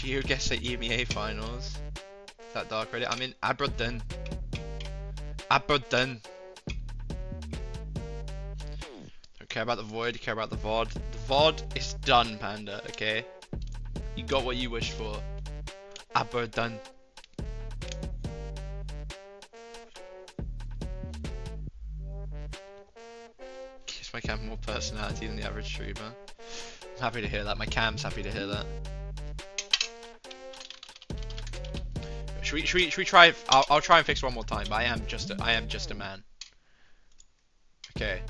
GeoGuessr EMEA finals. Is that dark Reddit? I'm in Aberdeen. Aberdeen. Don't care about the void, care about the VOD. The VOD is done, Panda, okay? You got what you wished for. Aberdeen. Gives my cam more personality than the average streamer. I'm happy to hear that. My cam's happy to hear that. Should we try? I'll try and fix one more time. But I am just a man. Okay.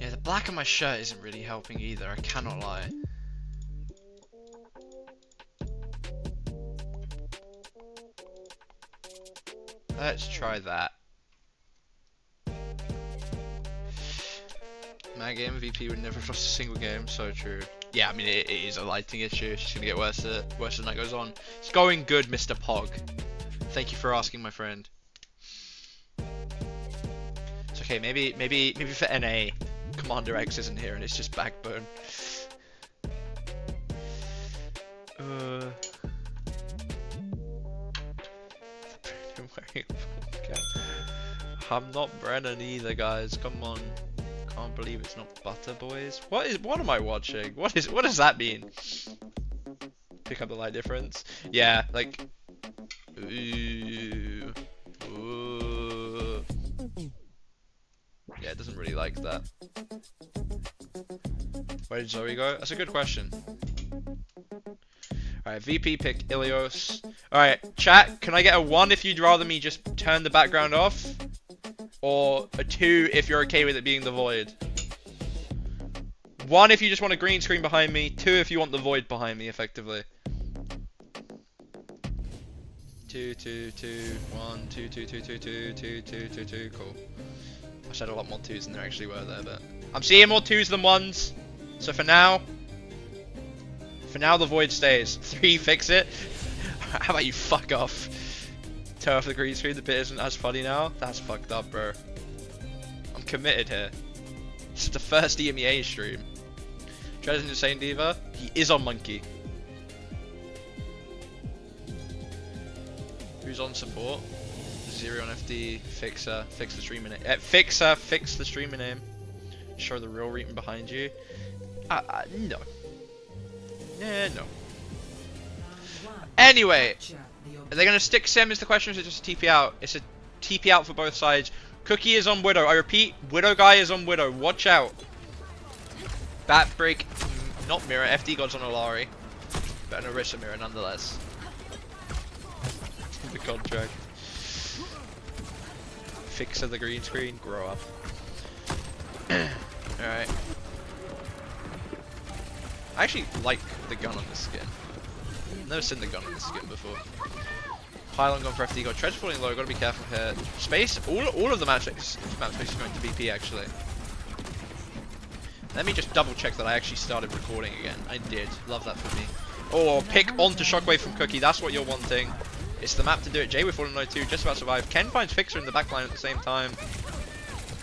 Yeah, the black on my shirt isn't really helping either. I cannot lie. Let's try that. My game MVP would never have lost a single game, so true. Yeah, I mean it is a lighting issue. It's just gonna get worse as the night goes on. It's going good, Mr. Pog. Thank you for asking, my friend. It's okay. Maybe for NA, Commander X isn't here and it's just Backbone. I'm not Brennan either, guys. Come on. Can't believe it's not Butter Boys. What am I watching? What does that mean? Pick up the light difference. Yeah, like ooh. Yeah, it doesn't really like that. Where did Zoe go? That's a good question. Alright, VP pick Ilios. Alright, chat, can I get a 1 if you'd rather me just turn the background off? Or a 2 if you're okay with it being the void? 1 if you just want a green screen behind me, 2 if you want the void behind me, effectively. 2, 2, 2, 1, 2, 2, 2, 2, 2, 2, 2, 2, 2, cool. I said a lot more 2s than there actually were there, but I'm seeing more 2s than 1s. So for now the void stays. 3, fix it. How about you fuck off? Turn off the green screen, the bit isn't as funny now. That's fucked up, bro. I'm committed here. This is the first EMEA stream. Tread's Insane Diva, he is on Monkey. Who's on support? Zero on FD, Fixer, fix the streamer name. Fixer, fix the streamer name. Show the real reason behind you. No. Yeah, no. Anyway, are they going to stick Sim is the question, or is it just a TP out? It's a TP out for both sides. Cookie is on Widow. I repeat, Widow guy is on Widow. Watch out. Bat break, not mirror. FD God's on Olari. But an Orisa mirror nonetheless. The contract. Fixer the green screen. Grow up. Alright. I actually like the gun on this skin. I've never seen the gun on this skin before. Pylon gone for FD God. Tread's falling low, gotta be careful here. Space, all of the map space is going to BP actually. Let me just double check that I actually started recording again. I did. Love that for me. Oh, pick onto Shockwave from Cookie. That's what you're wanting. It's the map to do it. Jay with falling low too, just about survive. Ken finds Fixer in the backline at the same time.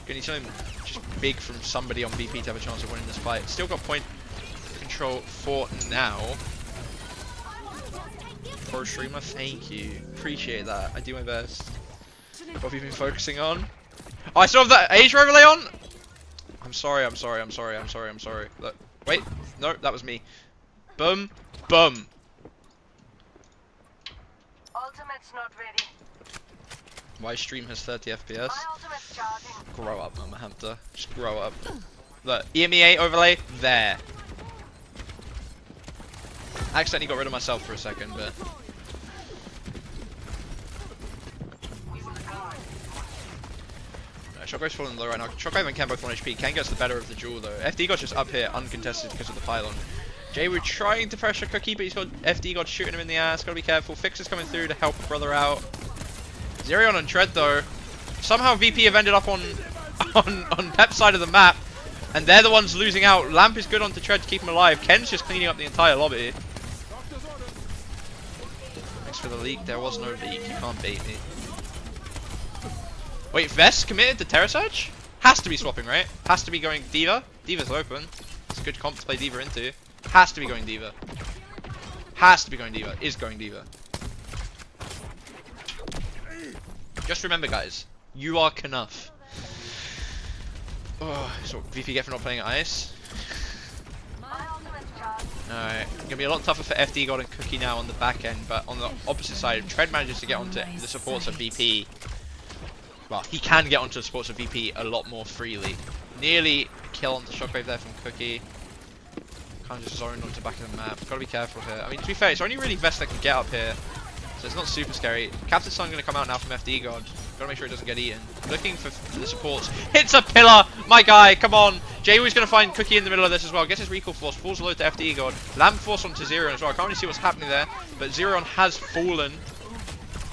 Gonna need something just big from somebody on BP to have a chance of winning this fight. Still got point control for now. Pro streamer, thank you. Appreciate that. I do my best. What have you been focusing on? Oh, I still have that Asia overlay on? I'm sorry. Look, wait. No, that was me. Boom. Boom. Ultimate's not ready. My stream has 30 FPS. Grow up, Mama Hamster. Just grow up. Look, EMEA overlay, there. I accidentally got rid of myself for a second, but... Shockwave's falling low right now. Shockwave and Ken both 1 HP. Ken gets the better of the duel though. FD got just up here, uncontested because of the pylon. Jay, we're trying to pressure Cookie, but he's got FD God shooting him in the ass. Gotta be careful. Fix is coming through to help a brother out. Zerion and Tread though. Somehow VP have ended up on Pep's side of the map, and they're the ones losing out. Lamp is good onto Tread to keep him alive. Ken's just cleaning up the entire lobby. for the leak. There was no leak. You can't bait me. Wait, Vest committed to Terra Surge? Has to be swapping, right? Has to be going D.Va. D.Va's open. It's a good comp to play D.Va into. Has to be going D.Va. Has to be going D.Va. Is going D.Va. Just remember, guys. You are Knuff. Oh, so VP get for not playing Ice. Alright, gonna be a lot tougher for FD God and Cookie now on the back end, but on the opposite side, if Tread manages to get onto the supports of VP, well, he can get onto the supports of VP a lot more freely. Nearly a kill onto Shockwave there from Cookie. Kind of just zoned onto the back of the map. Gotta be careful here. I mean, to be fair, it's only really Vest that can get up here, so it's not super scary. Captain Sun gonna come out now from FD God. Gotta make sure it doesn't get eaten. Looking for the supports. Hits a pillar! My guy, come on! Jaywee's gonna find Cookie in the middle of this as well. Gets his recall force, falls low to FD God. Lamp force onto Zerion as well. I can't really see what's happening there, but Zerion has fallen.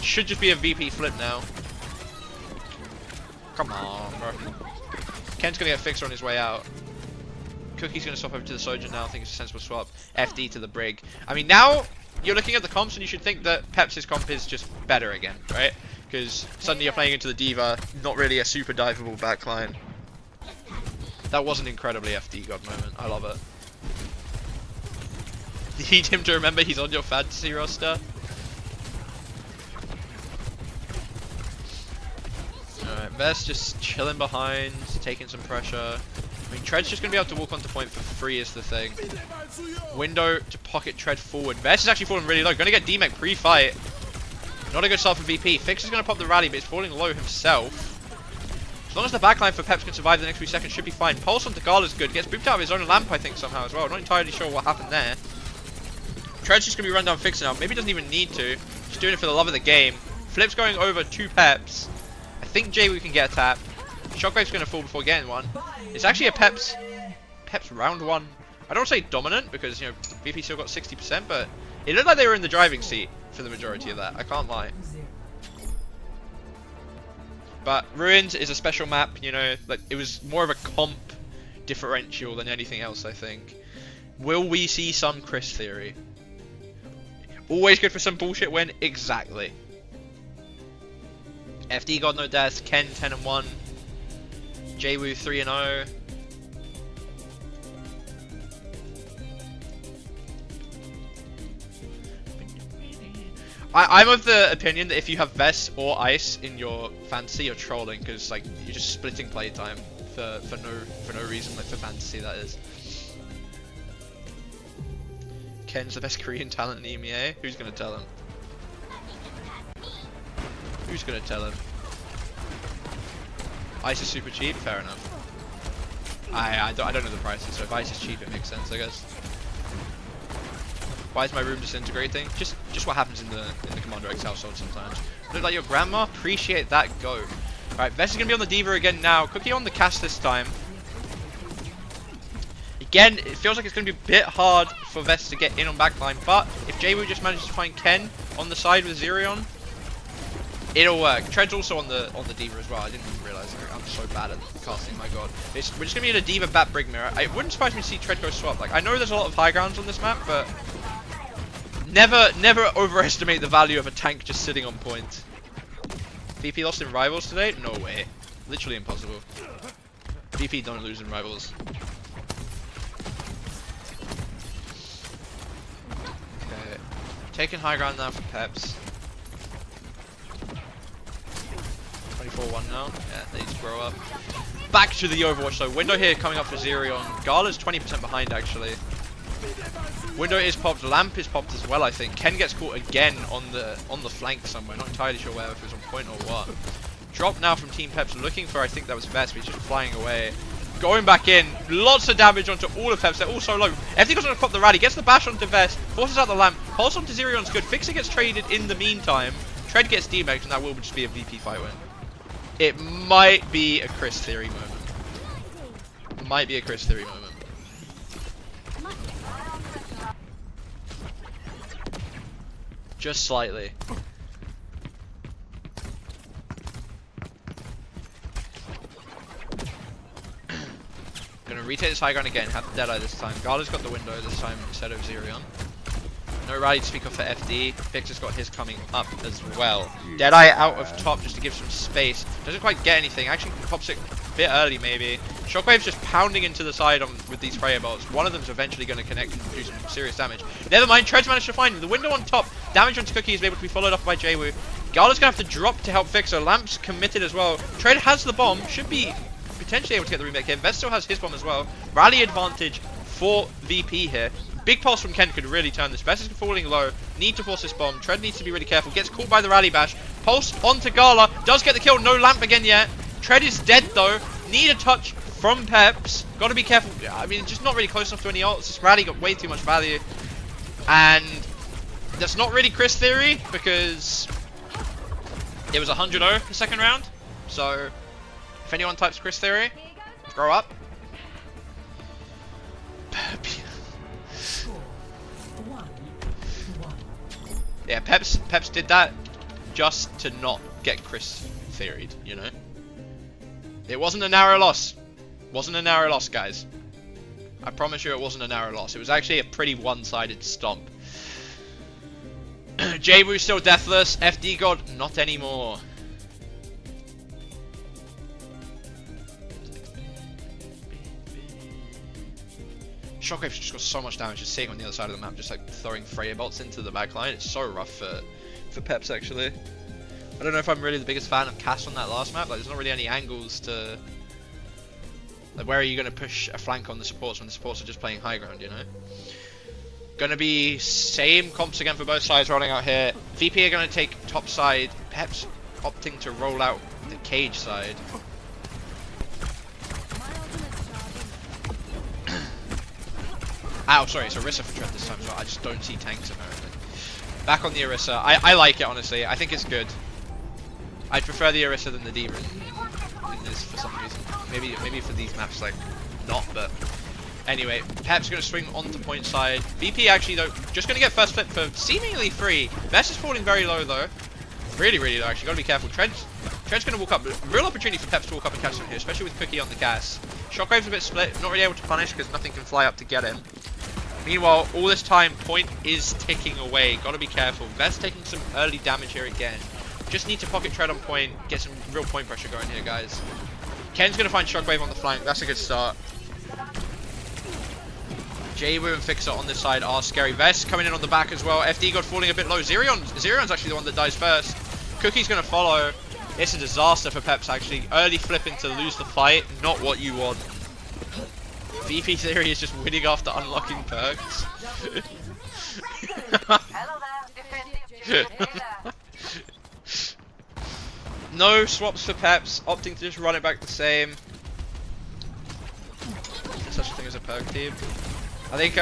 Should just be a VP flip now. Come on, bro. Ken's gonna get fixed on his way out. Cookie's gonna swap over to the Sojourn now. I think it's a sensible swap. FD to the Brig. I mean, now you're looking at the comps and you should think that Peps' comp is just better again, right? Because suddenly you're playing into the D.Va, not really a super diveable backline. That was an incredibly FD God moment. I love it. Need him to remember he's on your fantasy roster. Alright, Vest just chilling behind, taking some pressure. I mean, Tread's just going to be able to walk onto point for free is the thing. Window to pocket Tread forward. Vest is actually falling really low. Going to get D-Mech pre-fight. Not a good start for VP. Fix is going to pop the rally, but he's falling low himself. As long as the backline for Peps can survive the next few seconds, should be fine. Pulse onto Gala's good. Gets booped out of his own lamp, I think, somehow as well. Not entirely sure what happened there. Tread's just going to be run down Fix now. Maybe doesn't even need to. Just doing it for the love of the game. Flip's going over to Peps. I think Jayweee can get a tap. Shockwave's going to fall before getting one. It's actually a Peps round one. I don't say dominant because, you know, VP still got 60%, but it looked like they were in the driving seat for the majority of that. I can't lie. But Ruins is a special map, you know, like it was more of a comp differential than anything else, I think. Will we see some Chris theory? Always good for some bullshit win? Exactly. FD God no death, Ken 10-1, Jayweee 3-0. I'm of the opinion that if you have Vest or Ice in your fantasy, you're trolling because like you're just splitting playtime for no reason, like for fantasy that is. Ken's the best Korean talent in EMEA. Who's gonna tell him? Who's gonna tell him? Ice is super cheap. Fair enough. I don't know the prices, so if Ice is cheap, it makes sense, I guess. Why is my room disintegrating? Just what happens in the Commander X household sometimes. Look like your grandma. Appreciate that. Go. Alright, Vest is gonna be on the D.Va again now. Cookie on the cast this time. Again, it feels like it's gonna be a bit hard for Vest to get in on backline, but if Jayweee just manages to find Ken on the side with Zerion, it'll work. Tread's also on the D.Va as well. I didn't even realize that. I'm so bad at casting, my god. We're just gonna be in a D.Va bat Brig mirror. It wouldn't surprise me to see Tread go swap. Like, I know there's a lot of high grounds on this map, but never overestimate the value of a tank just sitting on point. VP lost in Rivals today? No way. Literally impossible. VP don't lose in Rivals. Okay. Taking high ground now for Peps. 24-1 now. Yeah, they need to grow up. Back to the Overwatch though. Window here coming up for Zerion. Gala's 20% behind actually. Window is popped, Lamp is popped as well, I think. Ken gets caught again on the flank somewhere. Not entirely sure where, if it was on point or what. Drop now from Team Peps, looking for, I think that was Vest, but he's just flying away. Going back in, lots of damage onto all of Peps, they're all so low. Everything goes on to pop the rally, gets the bash onto Vest, forces out the Lamp, pulse onto Zerion's good, Fixer gets traded in the meantime, Tread gets D-Mech, and that will just be a VP fight win. It might be a Chris Theory moment. Might be a Chris Theory moment. Just slightly. Gonna retake this high ground again, have the Deadeye this time. Gala's got the window this time instead of Zerion. No rally to speak of for FD. Vix has got his coming up as well. Deadeye out of top just to give some space. Doesn't quite get anything. Actually pops it a bit early maybe. Shockwave's just pounding into the side with these Freya bolts. One of them's eventually going to connect and do some serious damage. Never mind, Tread's managed to find him. The window on top. Damage onto Cookie is able to be followed up by Jwoo. Gala's going to have to drop to help Vixer. Lamp's committed as well. Tread has the bomb. Should be potentially able to get the remake here. Vest still has his bomb as well. Rally advantage for VP here. Big pulse from Ken could really turn this. Vest is falling low. Need to force this bomb. Tread needs to be really careful. Gets caught by the rally bash. Pulse onto Gala. Does get the kill. No lamp again yet. Tread is dead though. Need a touch from Peps. Got to be careful. I mean, just not really close enough to any ults. This rally got way too much value. And that's not really Chris theory because it was 100-0 the second round. So if anyone types Chris theory, grow up. Yeah, Peps did that just to not get Chris theoried, you know? It wasn't a narrow loss. Wasn't a narrow loss, guys. I promise you it wasn't a narrow loss. It was actually a pretty one-sided stomp. Jwoo still deathless. FD God, not anymore. Shockwave's just got so much damage just sitting on the other side of the map, just like throwing Freya bolts into the backline. It's so rough for Peps actually. I don't know if I'm really the biggest fan of Cass on that last map. Like, there's not really any angles to, like, where are you going to push a flank on the supports when the supports are just playing high ground, you know? Gonna be same comps again for both sides rolling out here. VP are going to take top side. Peps opting to roll out the cage side. Ow, sorry, it's Orisa for Tread this time, so I just don't see tanks apparently. Back on the Orisa. I like it, honestly. I think it's good. I'd prefer the Orisa than the D.Va in this for some reason. Maybe for these maps, like, not, but anyway. Peps going to swing onto point side. VP actually, though, just going to get first flip for seemingly free. Vest is falling very low, though. Really, really low, actually. Got to be careful. Tread's going to walk up. Real opportunity for Peps to walk up and catch him here, especially with Cookie on the gas. Shockwave's a bit split. Not really able to punish because nothing can fly up to get him. Meanwhile, all this time, point is ticking away. Gotta be careful. Vest taking some early damage here again. Just need to pocket Tread on point, get some real point pressure going here, guys. Ken's gonna find Shockwave on the flank. That's a good start. Jwoo and Fixer on this side are scary. Vest coming in on the back as well. FD God falling a bit low. Zerion's actually the one that dies first. Cookie's gonna follow. It's a disaster for Peps, actually. Early flipping to lose the fight. Not what you want. VP theory is just winning after unlocking perks. No swaps for Peps, opting to just run it back the same. There's such a thing as a perk team. I think,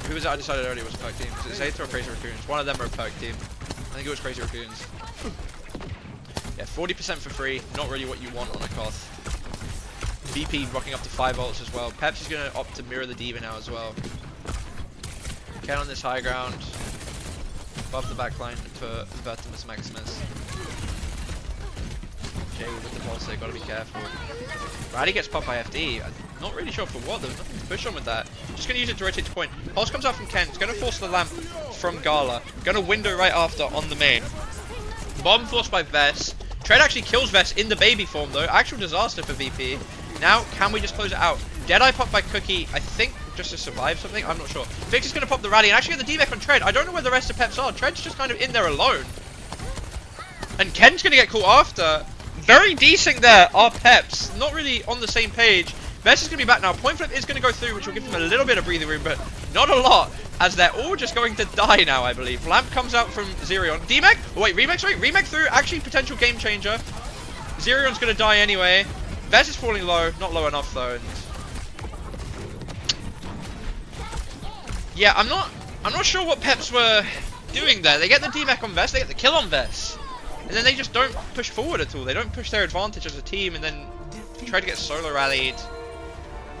who was it I decided earlier was a perk team? Was it Zayth or Crazy Raccoons? One of them are a perk team. I think it was Crazy Raccoons. Yeah, 40% for free, not really what you want on a Koth. VP rocking up to 5 ults as well. Peps is going to opt to mirror the D.Va now as well. Ken on this high ground. Above the backline for Vertimus Maximus. Jay with the pulse there, got to be careful. Rally gets popped by FD. I'm not really sure for what, there's nothing to push on with that. Just going to use it to rotate to point. Pulse comes out from Ken, it's going to force the lamp from Gala. Going to window right after on the main. Bomb forced by Vest. Tread actually kills Vest in the baby form though. Actual disaster for VP. Now, can we just close it out? Deadeye popped by Cookie, I think just to survive something, I'm not sure. Vix is going to pop the rally and actually get the D-Mech on Tread. I don't know where the rest of Peps are. Tread's just kind of in there alone. And Ken's going to get caught after. Very decent there are Peps. Not really on the same page. Vest is going to be back now. Point flip is going to go through, which will give them a little bit of breathing room, but not a lot, as they're all just going to die now, I believe. Lamp comes out from Zerion. D-Mech? Oh, wait, Remech, sorry. Remech through. Actually, potential game changer. Zerion's going to die anyway. Vest is falling low, not low enough though. And yeah, I'm not sure what Peps were doing there. They get the D-Mech on Vest, they get the kill on Vest, and then they just don't push forward at all. They don't push their advantage as a team, and then try to get solo rallied.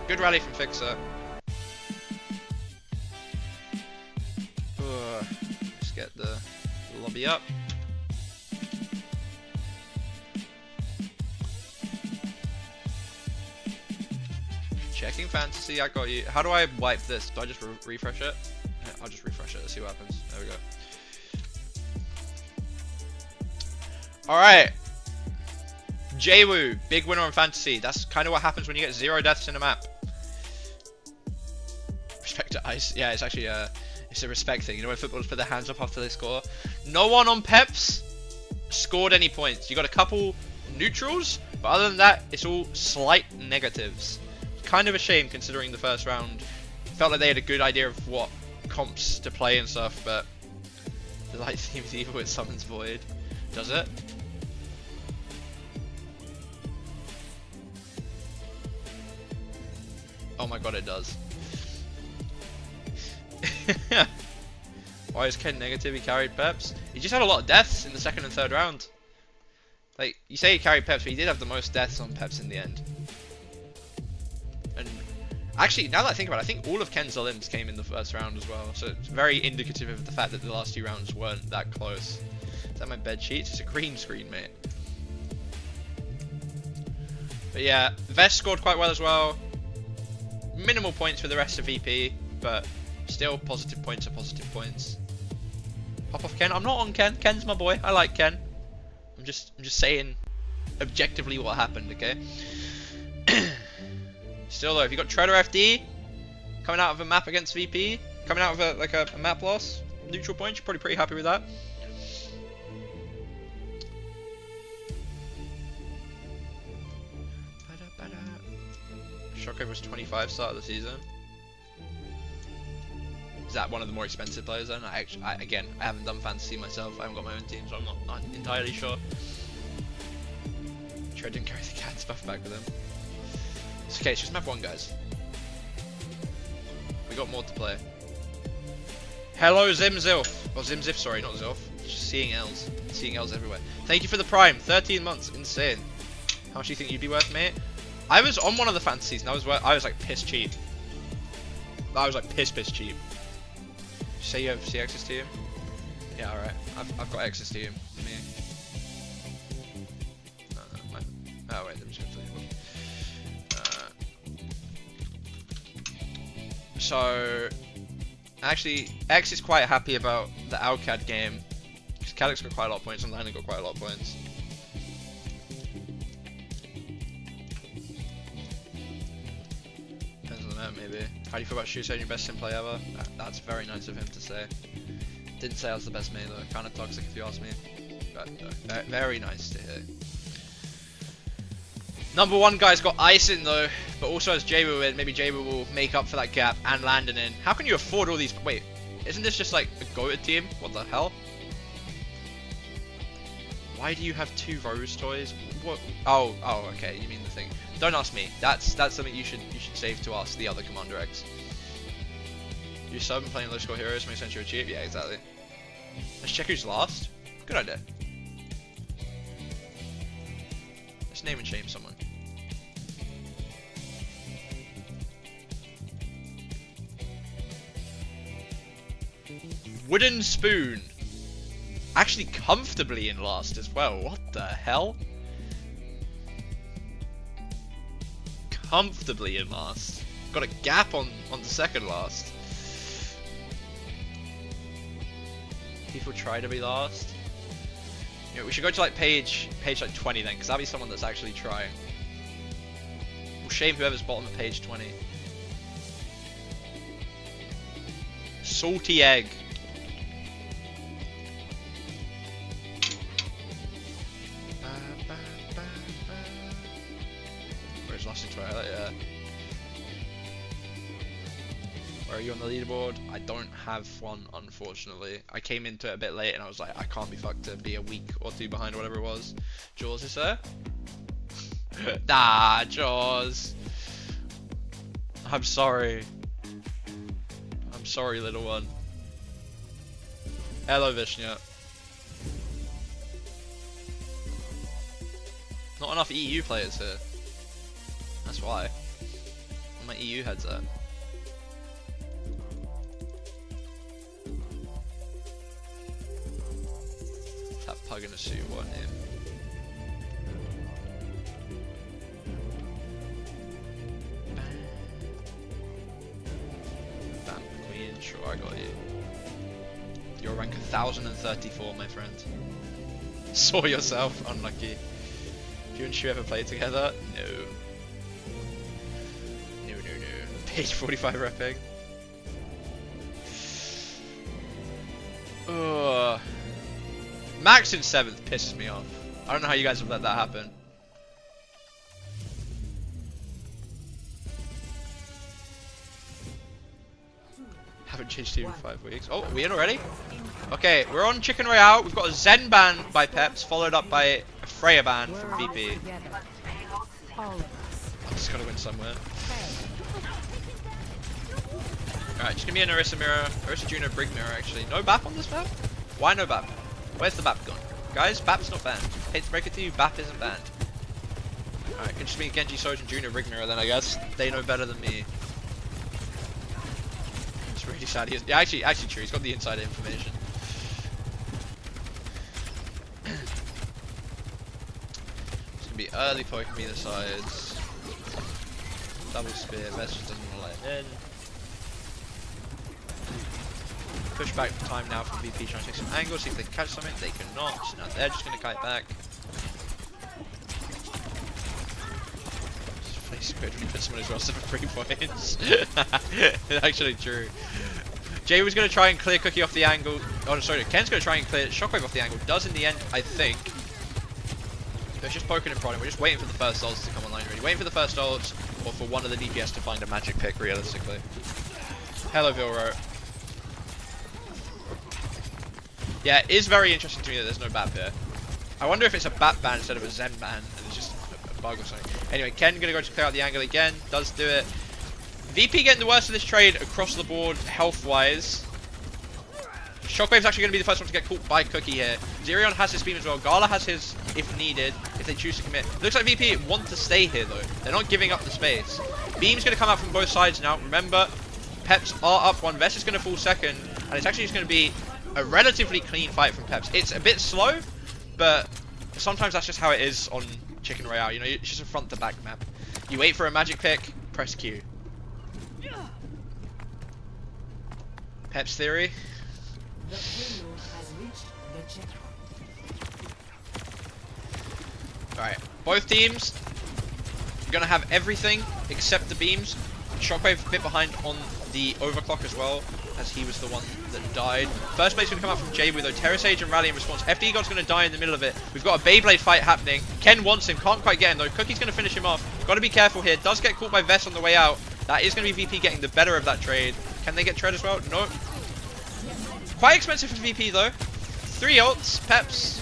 Good rally from Fixer. Let's get the lobby up. Checking fantasy, I got you. How do I wipe this? Do I just refresh it? Yeah, I'll just refresh it. watch it. Let's see what happens. There we go. Alright. Jwoo, big winner on fantasy. That's kind of what happens when you get 0 deaths in a map. Respect to ice. Yeah, it's actually it's a respect thing. You know when footballers put their hands up after they score? No one on Peps scored any points. You got a couple neutrals, but other than that, it's all slight negatives. Kind of a shame considering the first round. Felt like they had a good idea of what comps to play and stuff, but the light theme is evil with summons void. Does it? Oh my god, it does. Why is Ken negative? He carried Peps. He just had a lot of deaths in the second and third round. Like, you say he carried Peps, but he did have the most deaths on Peps in the end. And actually, now that I think about it, I think all of Ken's limbs came in the first round as well. So it's very indicative of the fact that the last 2 rounds weren't that close. Is that my bed sheets? It's a green screen, mate. But yeah, Vest scored quite well as well. Minimal points for the rest of VP, but still positive points are positive points. Pop off Ken. I'm not on Ken. Ken's my boy. I like Ken. I'm just saying objectively what happened, okay? Still though, if you got Treader FD coming out of a map against VP, coming out of a map loss, neutral points, you're probably pretty happy with that. Shockwave was 25 start of the season. Is that one of the more expensive players then? I haven't done fantasy myself. I haven't got my own team, so I'm not entirely sure. Tread didn't carry the cat stuff back with him. It's okay, it's just map 1, guys. We got more to play. Hello, Zimzilf. Or Zimzif, sorry, not Zilf. Just seeing L's. Seeing L's everywhere. Thank you for the Prime. 13 months. Insane. How much do you think you'd be worth, mate? I was on one of the fantasies and I was like piss cheap. I was like piss cheap. Did you say you have access to him? Yeah, alright. I've got access to him. Me. Oh wait, I'm just gonna tell you. So actually, X is quite happy about the Alcad game because Cadix got quite a lot of points and Lana got quite a lot of points. Maybe. How do you feel about Shuso, your best sim play ever? That's very nice of him to say. Didn't say I was the best main though. Kind of toxic if you ask me. But very nice to hear. Number 1 guy's got ice in though, but also has Jwoo in. Maybe Jwoo will make up for that gap and Landon in. How can you afford all these? Wait, isn't this just like a goated team? What the hell? Why do you have 2 Rose toys? What? Oh, okay. You mean the thing. Don't ask me. That's something you should save to ask the other Commander X. You sub and playing low score heroes makes sense you're cheap. Yeah, exactly. Let's check who's last. Good idea. Let's name and shame someone. Wooden Spoon. Actually comfortably in last as well. What the hell? Comfortably in last. Got a gap on the second last. People try to be last. You know, we should go to like page like 20 then, because that'll be someone that's actually trying. We'll shame whoever's bottom of page 20. Salty egg. Where's Lasting Twilight? Yeah. Where are you on the leaderboard? I don't have one, unfortunately. I came into it a bit late and I was like, I can't be fucked to be a week or 2 behind or whatever it was. Jaws is there? Nah, Jaws. I'm sorry. I'm sorry, little one. Hello, Vishnya. Not enough EU players here. That's why. Where my EU heads at? That pug in a suit, what name? Bam, Queen, sure, I got you. You're rank 1034, my friend. Saw yourself, unlucky. Do you and Shu ever play together? No. No. Page 45 repping. Ugh. Max in 7th pisses me off. I don't know how you guys have let that happen. Haven't changed team in 5 weeks. Oh, are we in already? Okay, we're on Chicken Royale. We've got a Zen ban by Peps, followed up by a Freya ban from VP. I'm just gonna win somewhere. Alright, just gonna be an Orisa mirror, Orisa Juno Brig mirror actually. No BAP on this map? Why no BAP? Where's the BAP gone? Guys, BAP's not banned. Hate to break it to you, BAP isn't banned. Alright, can just be Genji Sojin Juno Brig mirror then I guess. They know better than me. It's really sad. Yeah, actually true, he's got the insider information. It's gonna be early poking me the sides. Double spear, Vest just doesn't want to let it in. Push back time now from VP trying to take some angles, see if they can catch something. They cannot. Now they're just going to kite back. It's good when you put someone as well 7 3 points. Actually true. Jay was going to try and clear Cookie off the angle. Oh, sorry. Ken's going to try and clear Shockwave off the angle. Does in the end, I think. They're just poking and prodding. We're just waiting for the first ults to come online really. Waiting for the first ults or for one of the DPS to find a magic pick realistically. Hello, Vilro. Yeah, it is very interesting to me that there's no BAP here. I wonder if it's a BAP ban instead of a Zen ban, and it's just a bug or something. Anyway, Ken gonna go to clear out the angle again, does do it. VP getting the worst of this trade across the board, health-wise. Shockwave's actually gonna be the first one to get caught by Cookie here. Zerion has his beam as well, Gala has his if needed, if they choose to commit. Looks like VP want to stay here though. They're not giving up the space. Beam's gonna come out from both sides now. Remember, Peps are up one, Vest is gonna fall second, and it's actually just gonna be a relatively clean fight from Peps. It's a bit slow, but sometimes that's just how it is on Chicken Royale. You know, it's just a front to back map. You wait for a magic pick, press Q. Peps theory. Alright, both teams are gonna have everything except the beams. Shockwave a bit behind on the overclock as well, as he was the one that died. First plate's going to come out from Jabu though. Terra Sage and Rally in response. FD God's going to die in the middle of it. We've got a Beyblade fight happening. Ken wants him, can't quite get him though. Cookie's going to finish him off. Got to be careful here. Does get caught by Vest on the way out. That is going to be VP getting the better of that trade. Can they get Tread as well? No. Quite expensive for VP though. 3 ults. Peps.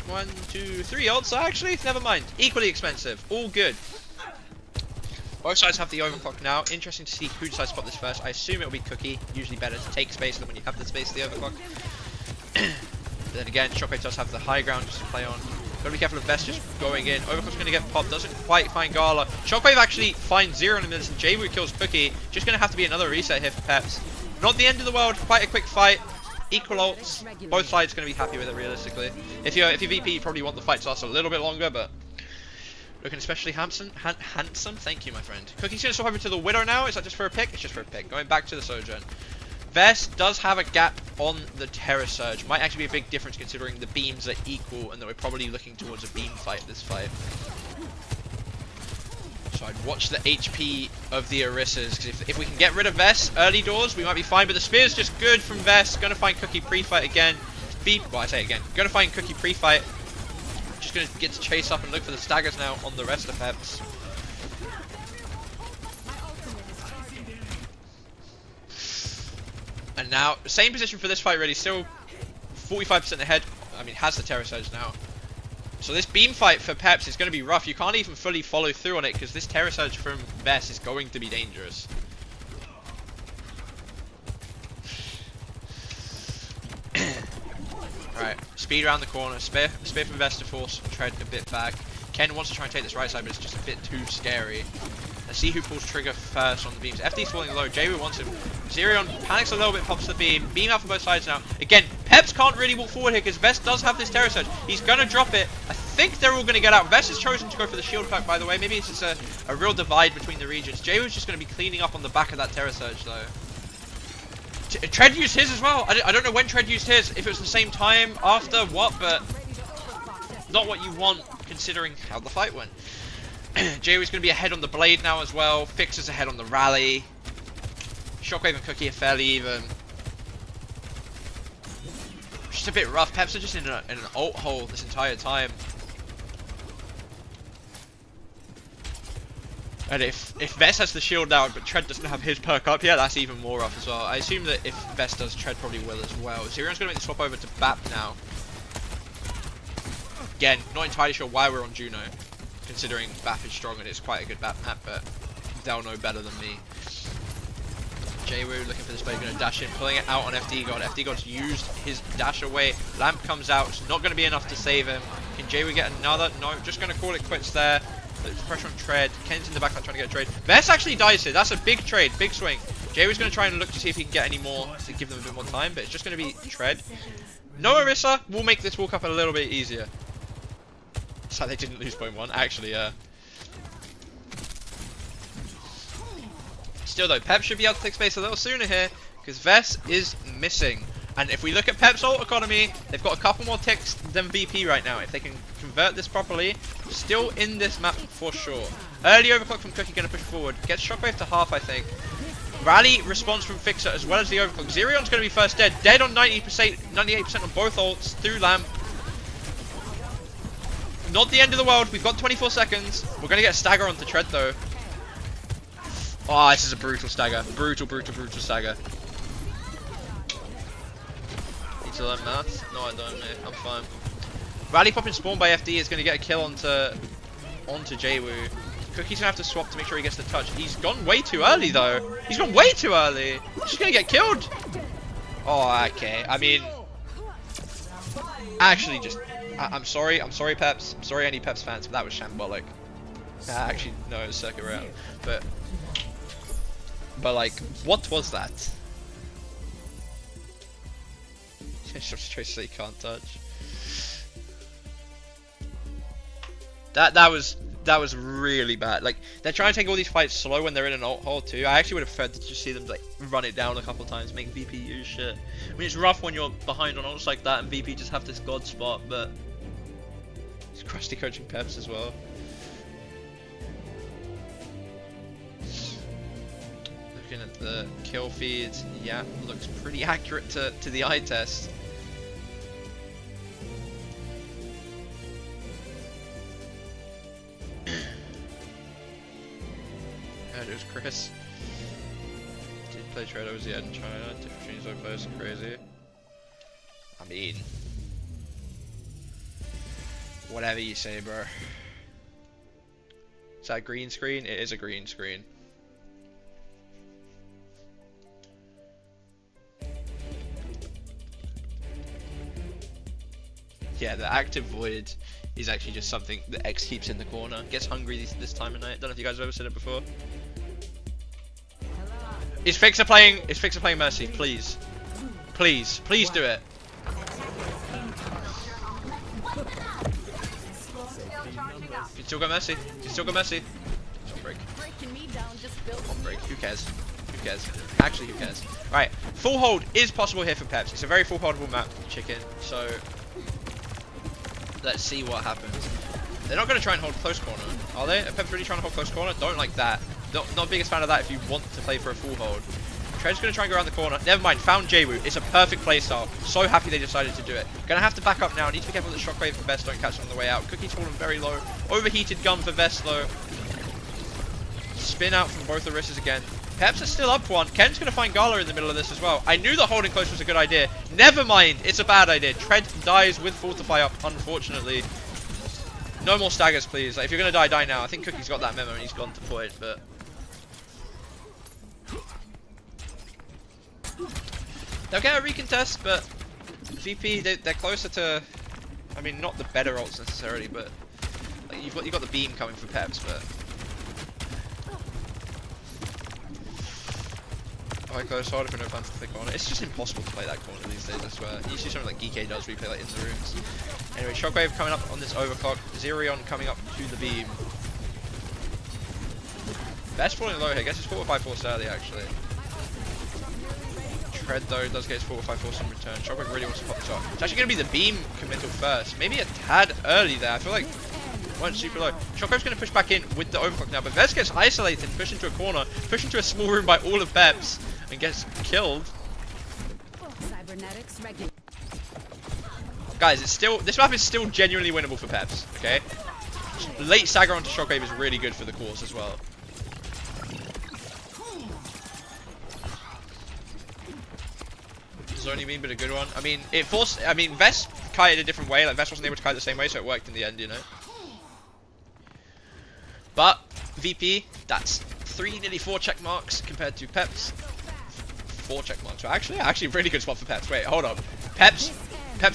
1, 2, 3 ults. Actually, never mind. Equally expensive. All good. Both sides have the overclock now. Interesting to see who decides to spot this first. I assume it'll be Cookie. Usually better to take space than when you have the space of the overclock. But then again, Shockwave does have the high ground just to play on. Gotta be careful of Vest just going in. Overclock's gonna get popped. Doesn't quite find Gala. Shockwave actually finds Zero in a minute and Jabu kills Cookie. Just gonna have to be another reset here for Peps. Not the end of the world. Quite a quick fight. Equal ults. Both sides gonna be happy with it realistically. If you're VP, you probably want the fight to last a little bit longer, but looking especially handsome. Thank you, my friend. Cookie's going to swap over to the Widow now. Is that just for a pick? It's just for a pick. Going back to the Sojourn. Vest does have a gap on the Terra Surge. Might actually be a big difference considering the beams are equal and that we're probably looking towards a beam fight this fight. So I'd watch the HP of the Orisas, because if we can get rid of Vest early doors, we might be fine. But the Spear's just good from Vest. Going to find Cookie pre-fight again. Well, I say it again. Going to find Cookie pre-fight. Just going to get to chase up and look for the staggers now on the rest of Peps. And now, same position for this fight really, still 45% ahead. I mean, has the Terra Surge now. So this beam fight for Peps is going to be rough. You can't even fully follow through on it because this Terra Surge from Vest is going to be dangerous. Alright, speed around the corner, spear from Vest to force Tread a bit back. Ken wants to try and take this right side, but it's just a bit too scary. Let's see who pulls trigger first on the beams. FD's falling low, Jabu wants him. Zerion panics a little bit, pops the beam. Beam out from both sides now. Again, Peps can't really walk forward here because Vest does have this Terra Surge. He's going to drop it. I think they're all going to get out. Vest has chosen to go for the shield pack, by the way. Maybe it's just a real divide between the regions. Jabu's just going to be cleaning up on the back of that Terra Surge, though. Tread used his as well. I don't know when Tread used his, if it was the same time, after, what, but not what you want considering how the fight went. Jerry's going to be ahead on the Blade now as well. Fix is ahead on the Rally. Shockwave and Cookie are fairly even. Just a bit rough. Peps are just in an ult hole this entire time. And if Vest has the shield down, but Tread doesn't have his perk up yet, that's even more rough as well. I assume that if Vest does, Tread probably will as well. Zerion's going to make the swap over to Bap now. Again, not entirely sure why we're on Juno, considering Bap is strong and it's quite a good Bap map, but they'll know better than me. Jwoo looking for this play, going to dash in, pulling it out on FD God. FD God's used his dash away. Lamp comes out, it's not going to be enough to save him. Can Jwoo get another? No, just going to call it quits there. There's pressure on Tread. Ken's in the backline trying to get a trade. Vest actually dies here. That's a big trade, big swing. Jwoo's going to try and look to see if he can get any more to give them a bit more time, but it's just going to be Tread. No Orisa will make this walk up a little bit easier. So they didn't lose point one, actually. Still though, Peps should be able to take space a little sooner here, because Vest is missing. And if we look at Pep's ult economy, they've got a couple more ticks than VP right now. If they can convert this properly, still in this map for sure. Early overclock from Cookie going to push forward. Gets Shockwave to half, I think. Rally response from Fixer as well as the overclock. Zerion's going to be first dead. Dead on 90%, 98% on both ults through Lamp. Not the end of the world. We've got 24 seconds. We're going to get a stagger onto Tread though. Oh, this is a brutal stagger. Brutal stagger. Need to learn maths? No, I don't, mate. I'm fine. Rally popping spawn by FD is going to get a kill onto Jwoo. Cookie's going to have to swap to make sure he gets the touch. He's gone way too early, though. He's gone way too early. He's just going to get killed. Oh, okay. I mean, actually, just... I'm sorry, Peps. I'm sorry, any Peps fans, but that was shambolic. Actually, no, it was circuit round. But like, what was that? Just try to say can't touch. That was really bad. Like, they're trying to take all these fights slow when they're in an ult hole too. I actually would have preferred to just see them like run it down a couple times, make VP use shit. I mean, it's rough when you're behind on ults like that and VP just have this god spot, but it's crusty coaching Peps as well. Looking at the kill feeds, yeah, looks pretty accurate to the eye test. There's Chris. Did play Tread OWCS in China. Different so close and crazy. I mean, whatever you say, bro. Is that a green screen? It is a green screen. Yeah, the active void is actually just something that X keeps in the corner. Gets hungry this time of night. Don't know if you guys have ever said it before. Is Fixer playing Mercy? Please. Please do it. You still got Mercy. You still got Mercy. Just break. On break. Who cares? Who cares? Actually, who cares? Right. Full hold is possible here for Peps. It's a very full holdable map, chicken. So let's see what happens. They're not going to try and hold close corner, are they? Are Peps really trying to hold close corner? Don't like that. Not the biggest fan of that if you want to play for a full hold. Tread's going to try and go around the corner. Never mind, found Jwoo. It's a perfect playstyle. So happy they decided to do it. Going to have to back up now. Need to be careful that Shockwave and Vest don't catch on the way out. Cookie's fallen very low. Overheated gun for Vest though. Spin out from both the wrists again. Peps is still up one. Ken's going to find Gala in the middle of this as well. I knew that holding close was a good idea. Never mind, it's a bad idea. Tread dies with Fortify up, unfortunately. No more staggers, please. Like, if you're going to die, die now. I think Cookie's got that memo and he's gone to point, but... They'll get a recontest, but VP, they're closer to... I mean, not the better ults necessarily, but... Like, you've got the beam coming from Peps, but... Alright, close, hard if no plans to click on it. It's just impossible to play that corner these days, I swear. You see something like GK does where you play like in the rooms. Anyway, Shockwave coming up on this overclock. Zerion coming up to the beam. Best falling low here. I guess it's 4 by 4 early actually. Tread though does get his 4x5 force in return. Shockwave really wants to pop this off. It's actually going to be the beam committal first. Maybe a tad early there. I feel like went super low. Shockwave's going to push back in with the overclock now, but Vest gets isolated, pushed into a corner, pushed into a small room by all of Peps, and gets killed. Guys, this map is still genuinely winnable for Peps, okay? Late stagger onto Shockwave is really good for the course as well. Zoning beam, but a good one. I mean, Vest kited a different way. Like, Vest wasn't able to kite the same way, so it worked in the end, you know? But, VP, that's 3, nearly 4 check marks compared to Peps. 4 check marks. So actually really good spot for Peps. Wait, hold up. Peps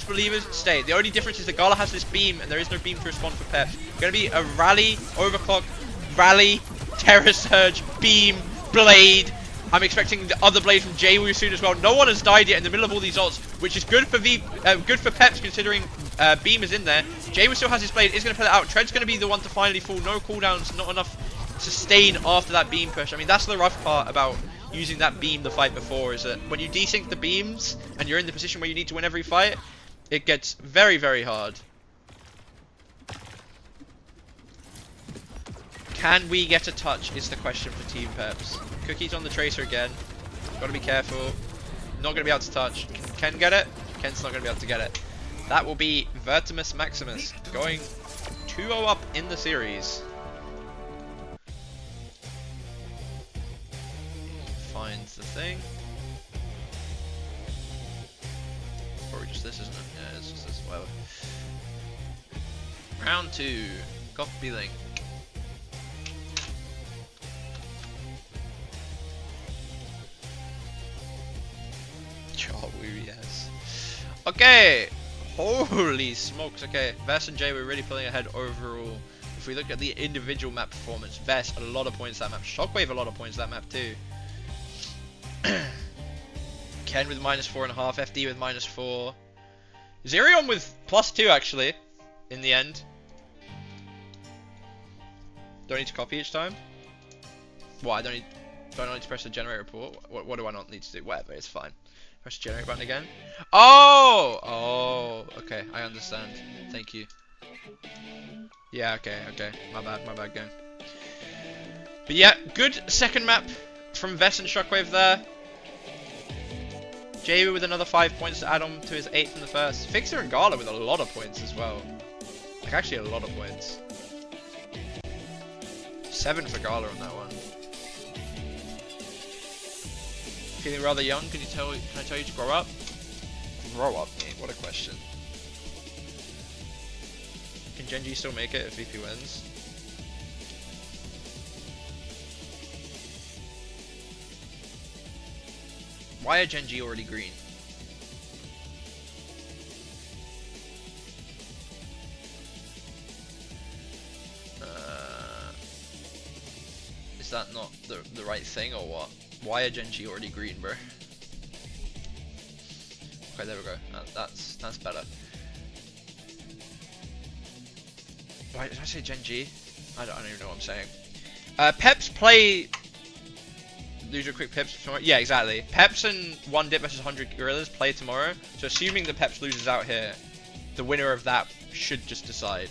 believers, stay. The only difference is that Gala has this beam, and there is no beam to respond for Peps. Gonna be a rally, overclock, rally, terror surge, beam, blade. I'm expecting the other blade from Jwoo soon as well. No one has died yet in the middle of all these ults, which is good for Peps considering beam is in there. Jwoo still has his blade, is going to pull it out. Tread's going to be the one to finally fall. No cooldowns, not enough sustain after that beam push. I mean, that's the rough part about using that beam the fight before, is that when you desync the beams and you're in the position where you need to win every fight, it gets very, very hard. Can we get a touch is the question for Team Peps. Cookie's on the Tracer again. Gotta be careful. Not gonna be able to touch. Ken get it? Ken's not gonna be able to get it. That will be Virtus Maximus going 2-0 up in the series. Finds the thing. Or just this, isn't it? Yeah, it's just this. Whatever. Round 2. Copy link. Yes. Okay. Holy smokes. Okay. Vest and Jay were really pulling ahead overall. If we look at the individual map performance, Vest a lot of points that map. Shockwave a lot of points that map too. Ken with -4.5. FD with -4. Zerion with +2 actually. In the end. Don't need to copy each time. What? I don't need to press the generate report. What do I not need to do? Whatever. It's fine. Press the generate button again. Oh, okay, I understand. Thank you. Yeah, okay. My bad game. But yeah, good second map from Vest and Shockwave there. Jwoo with another 5 points to add on to his 8th in the first. Fixer and Gala with a lot of points as well. Like, actually a lot of points. 7 for Gala on that one. Feeling rather young? Can I tell you to grow up? Grow up, mate. What a question. Can Genji still make it if VP wins? Why are Genji already green? Is that not the right thing or what? Why are Genji already green, bro? Okay, there we go. That's better. Why did I say Genji? I don't even know what I'm saying. Peps play. Lose your quick Peps tomorrow. Yeah, exactly. Peps and 1 dip versus 100 gorillas play tomorrow. So assuming that Peps loses out here, the winner of that should just decide.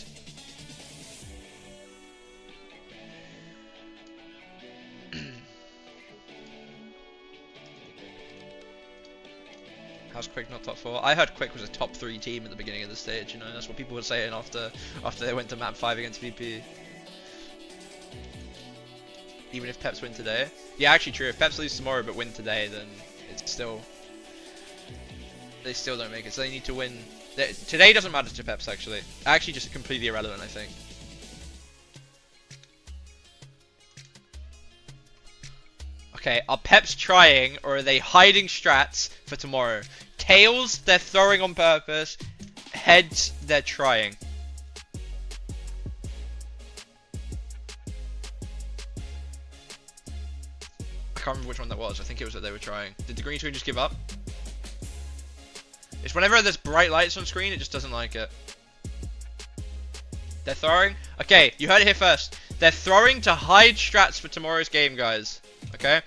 How's Quick not top 4? I heard Quick was a top 3 team at the beginning of the stage, you know, that's what people were saying after they went to map 5 against VP. Even if Peps win today? Yeah, actually true, if Peps lose tomorrow but win today, then it's still... They still don't make it, so they need to win... Today doesn't matter to Peps actually. Actually just completely irrelevant, I think. Okay, are Peps trying or are they hiding strats for tomorrow? Tails, they're throwing on purpose. Heads, they're trying. I can't remember which one that was. I think it was that they were trying. Did the green screen just give up? It's whenever there's bright lights on screen, it just doesn't like it. They're throwing? Okay, you heard it here first. They're throwing to hide strats for tomorrow's game, guys. Okay?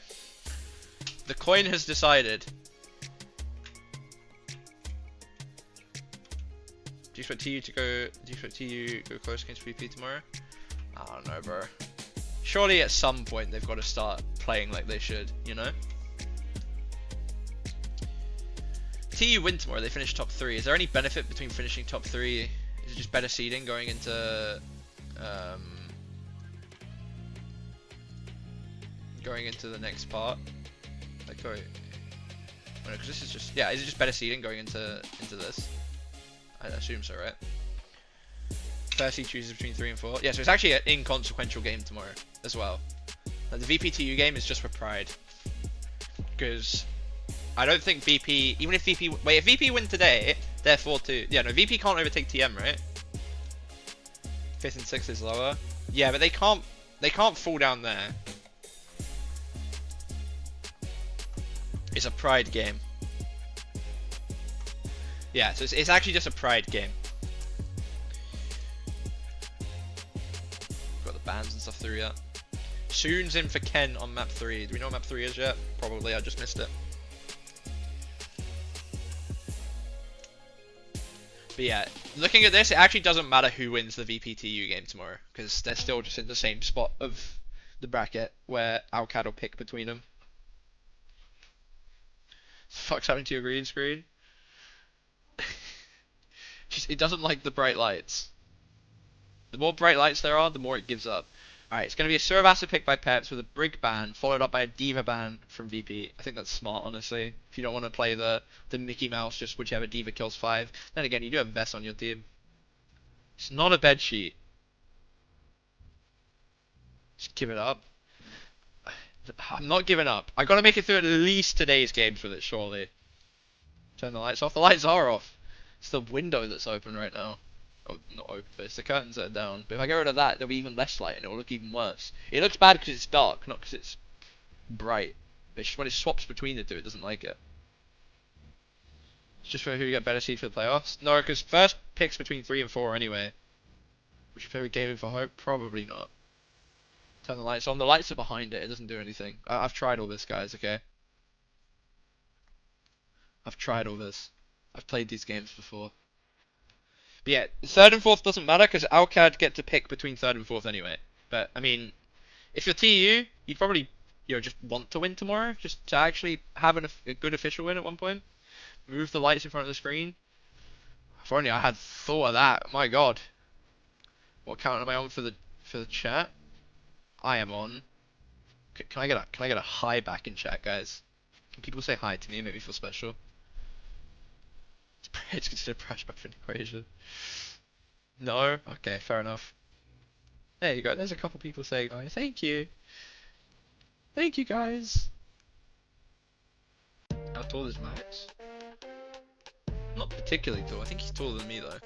The coin has decided. you expect TU to go? Do you expect TU go close against VP tomorrow? I don't know, bro. Surely at some point they've got to start playing like they should, you know? TU win tomorrow. They finish top 3. Is there any benefit between finishing top 3? Is it just better seeding going into the next part? Like, sorry. No, because this is just, yeah, is it just better seeding going into this? I assume so, right? First seed chooses between 3 and 4. Yeah, so it's actually an inconsequential game tomorrow as well. Like, the VP-TU game is just for pride. Because I don't think VP, even if VP, wait, if VP win today, they're 4-2. Yeah, no, VP can't overtake TM, right? 5th and 6th is lower. Yeah, but they can't fall down there. It's a pride game. Yeah, so it's actually just a pride game. Got the bans and stuff through yet. Soon's in for Ken on map 3. Do we know what map 3 is yet? Probably, I just missed it. But yeah, looking at this, it actually doesn't matter who wins the VPTU game tomorrow, because they're still just in the same spot of the bracket where OWCS will pick between them. Fuck's happening to your green screen? It doesn't like the bright lights. The more bright lights there are, the more it gives up. Alright, it's going to be a Survasser pick by Peps with a Brig ban, followed up by a Diva ban from VP. I think that's smart, honestly. If you don't want to play the Mickey Mouse, just whichever Diva kills 5. Then again, you do have Vest on your team. It's not a bed sheet. Just give it up. I'm not giving up. I got to make it through at least today's games with it, surely. Turn the lights off. The lights are off. It's the window that's open right now. Oh, not open, but it's the curtains that are down. But if I get rid of that, there'll be even less light and it'll look even worse. It looks bad because it's dark, not because it's bright. But it's just when it swaps between the two, it doesn't like it. It's just for who you get better seed for the playoffs. No, because first picks between 3 and 4 anyway. Which if ever gave it for hope, probably not. Turn the lights on. The lights are behind it. It doesn't do anything. I've tried all this, guys. Okay. I've tried all this. I've played these games before. But yeah, 3rd and 4th doesn't matter because OWCS get to pick between 3rd and 4th anyway. But I mean, if you're TU, you'd probably just want to win tomorrow, just to actually have a good official win at one point. Move the lights in front of the screen. If only I had thought of that. My God. What count am I on for the chat? I am on. Can I get a hi back in chat, guys? Can people say hi to me? Make me feel special. It's considered pressure of an equation. No? Okay, fair enough. There you go. There's a couple people saying hi. Thank you. Thank you, guys. How tall is Max? Not particularly tall. I think he's taller than me though.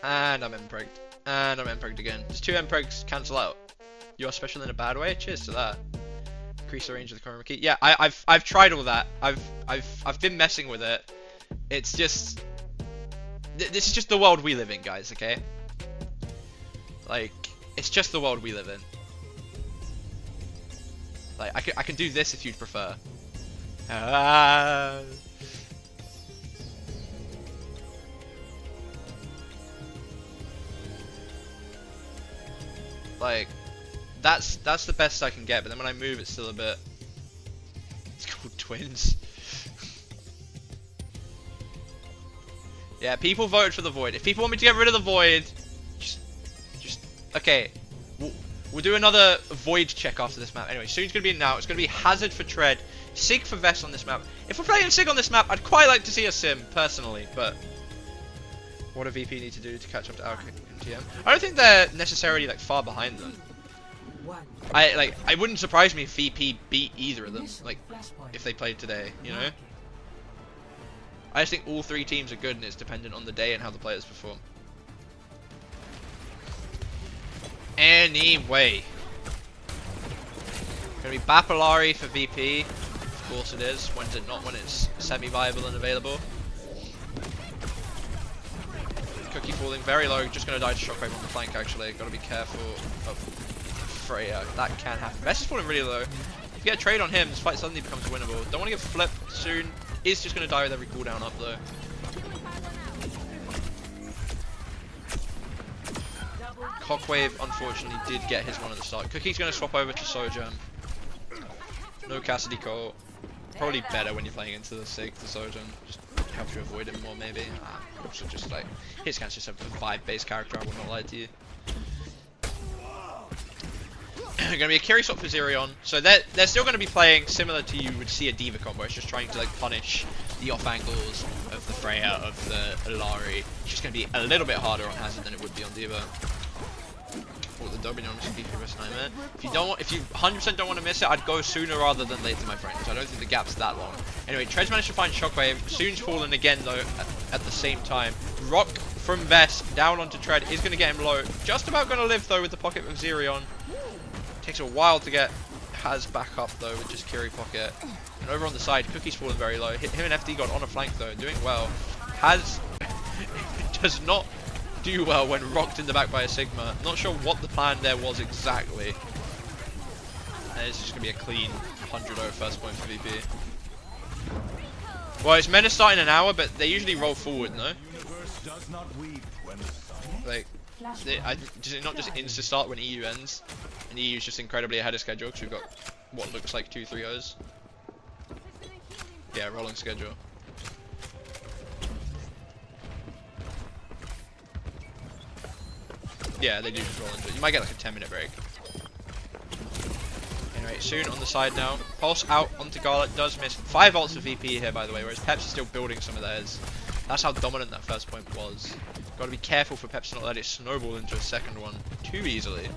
And I'm MPregged. And I'm MPregged again. Does 2 MPregs cancel out? You're special in a bad way? Cheers to that. Increase the range of the chroma key. Yeah, I've tried all that. I've been messing with it. It's just this is just the world we live in, guys, okay? Like, it's just the world we live in. Like, I can do this if you'd prefer. Like, that's the best I can get, but then when I move it's still a bit... It's called twins. Yeah, people voted for the void. If people want me to get rid of the void, just okay. We'll do another void check after this map. Anyway, soon's gonna be now. It's gonna be hazard for tread, sig for vest on this map. If we're playing sig on this map, I'd quite like to see a sim personally, but what do VP need to do to catch up to our TM? I don't think they're necessarily like far behind them. I wouldn't surprise me if VP beat either of them, like if they played today, you know. I just think all 3 teams are good and it's dependent on the day and how the players perform. Anyway. Gonna be Bapalari for VP. Of course it is. When's it not? When it's semi-viable and available. Cookie falling very low. Just gonna die to shockwave on the flank actually. Gotta be careful of Freya. That can happen. Vest is falling really low. If you get a trade on him, this fight suddenly becomes winnable. Don't want to get flipped soon. Is just going to die with every cooldown up though. Cockwave unfortunately did get his one at the start. Cookie's going to swap over to Sojourn. No Cassidy Cole. Probably better when you're playing into the Sig, the Sojourn. Just helps you avoid him more maybe. Also just like, his can't just have a vibe based character, I will not lie to you. Going to be a carry swap for Zerion. So they're still going to be playing similar to you would see a D.Va combo. It's just trying to like punish the off angles of the Freya, of the Ilari. It's just going to be a little bit harder on Hazard than it would be on D.Va. Oh, the Dobignon is a risk nightmare. If you 100% don't want to miss it, I'd go sooner rather than later, my friends. I don't think the gap's that long. Anyway, Tread's managed to find Shockwave. Soon's fallen again though at the same time. Rock from Vest down onto Tread is going to get him low. Just about going to live though with the pocket of Zerion. Takes a while to get Haz back up though with just Kiri pocket. And over on the side, Cookie's fallen very low. Him and FD got on a flank though, doing well. Haz does not do well when rocked in the back by a Sigma. Not sure what the plan there was exactly. And it's just going to be a clean 100-0 first point for VP. Well, it's meant to start in an hour, but they usually roll forward, no? Like, does it not just insta-start when EU ends? And EU's just incredibly ahead of schedule, because we've got what looks like 2 3-0s. Yeah, rolling schedule. Yeah, they do just roll into it. You might get like a 10-minute break. Anyway, Soon on the side now. Pulse out onto Garlet, does miss. 5 ults for VP here, by the way, whereas Peps is still building some of theirs. That's how dominant that first point was. Got to be careful for Peps to not let it snowball into a second one too easily.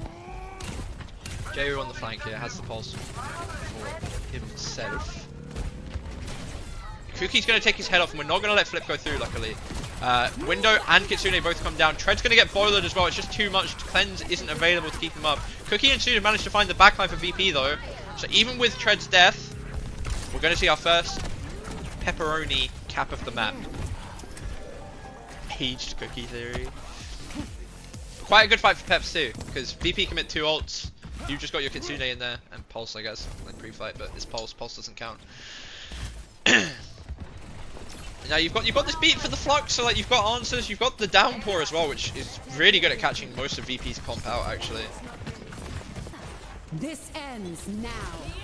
Jayu on the flank here, has the pulse for himself. Cookie's going to take his head off, and we're not going to let Flip go through, luckily. Window and Kitsune both come down. Tread's going to get boilered as well. It's just too much. Cleanse isn't available to keep him up. Cookie and Suna managed to find the backline for VP though. So even with Tread's death, we're going to see our first pepperoni cap of the map. Aged Cookie theory. Quite a good fight for Peps too, because VP commit 2 ults. You've just got your Kitsune in there, and Pulse I guess, like pre-fight, but it's Pulse. Pulse doesn't count. Now you've got this beat for the flux, so like you've got answers, you've got the downpour as well, which is really good at catching most of VP's comp out actually. This ends now.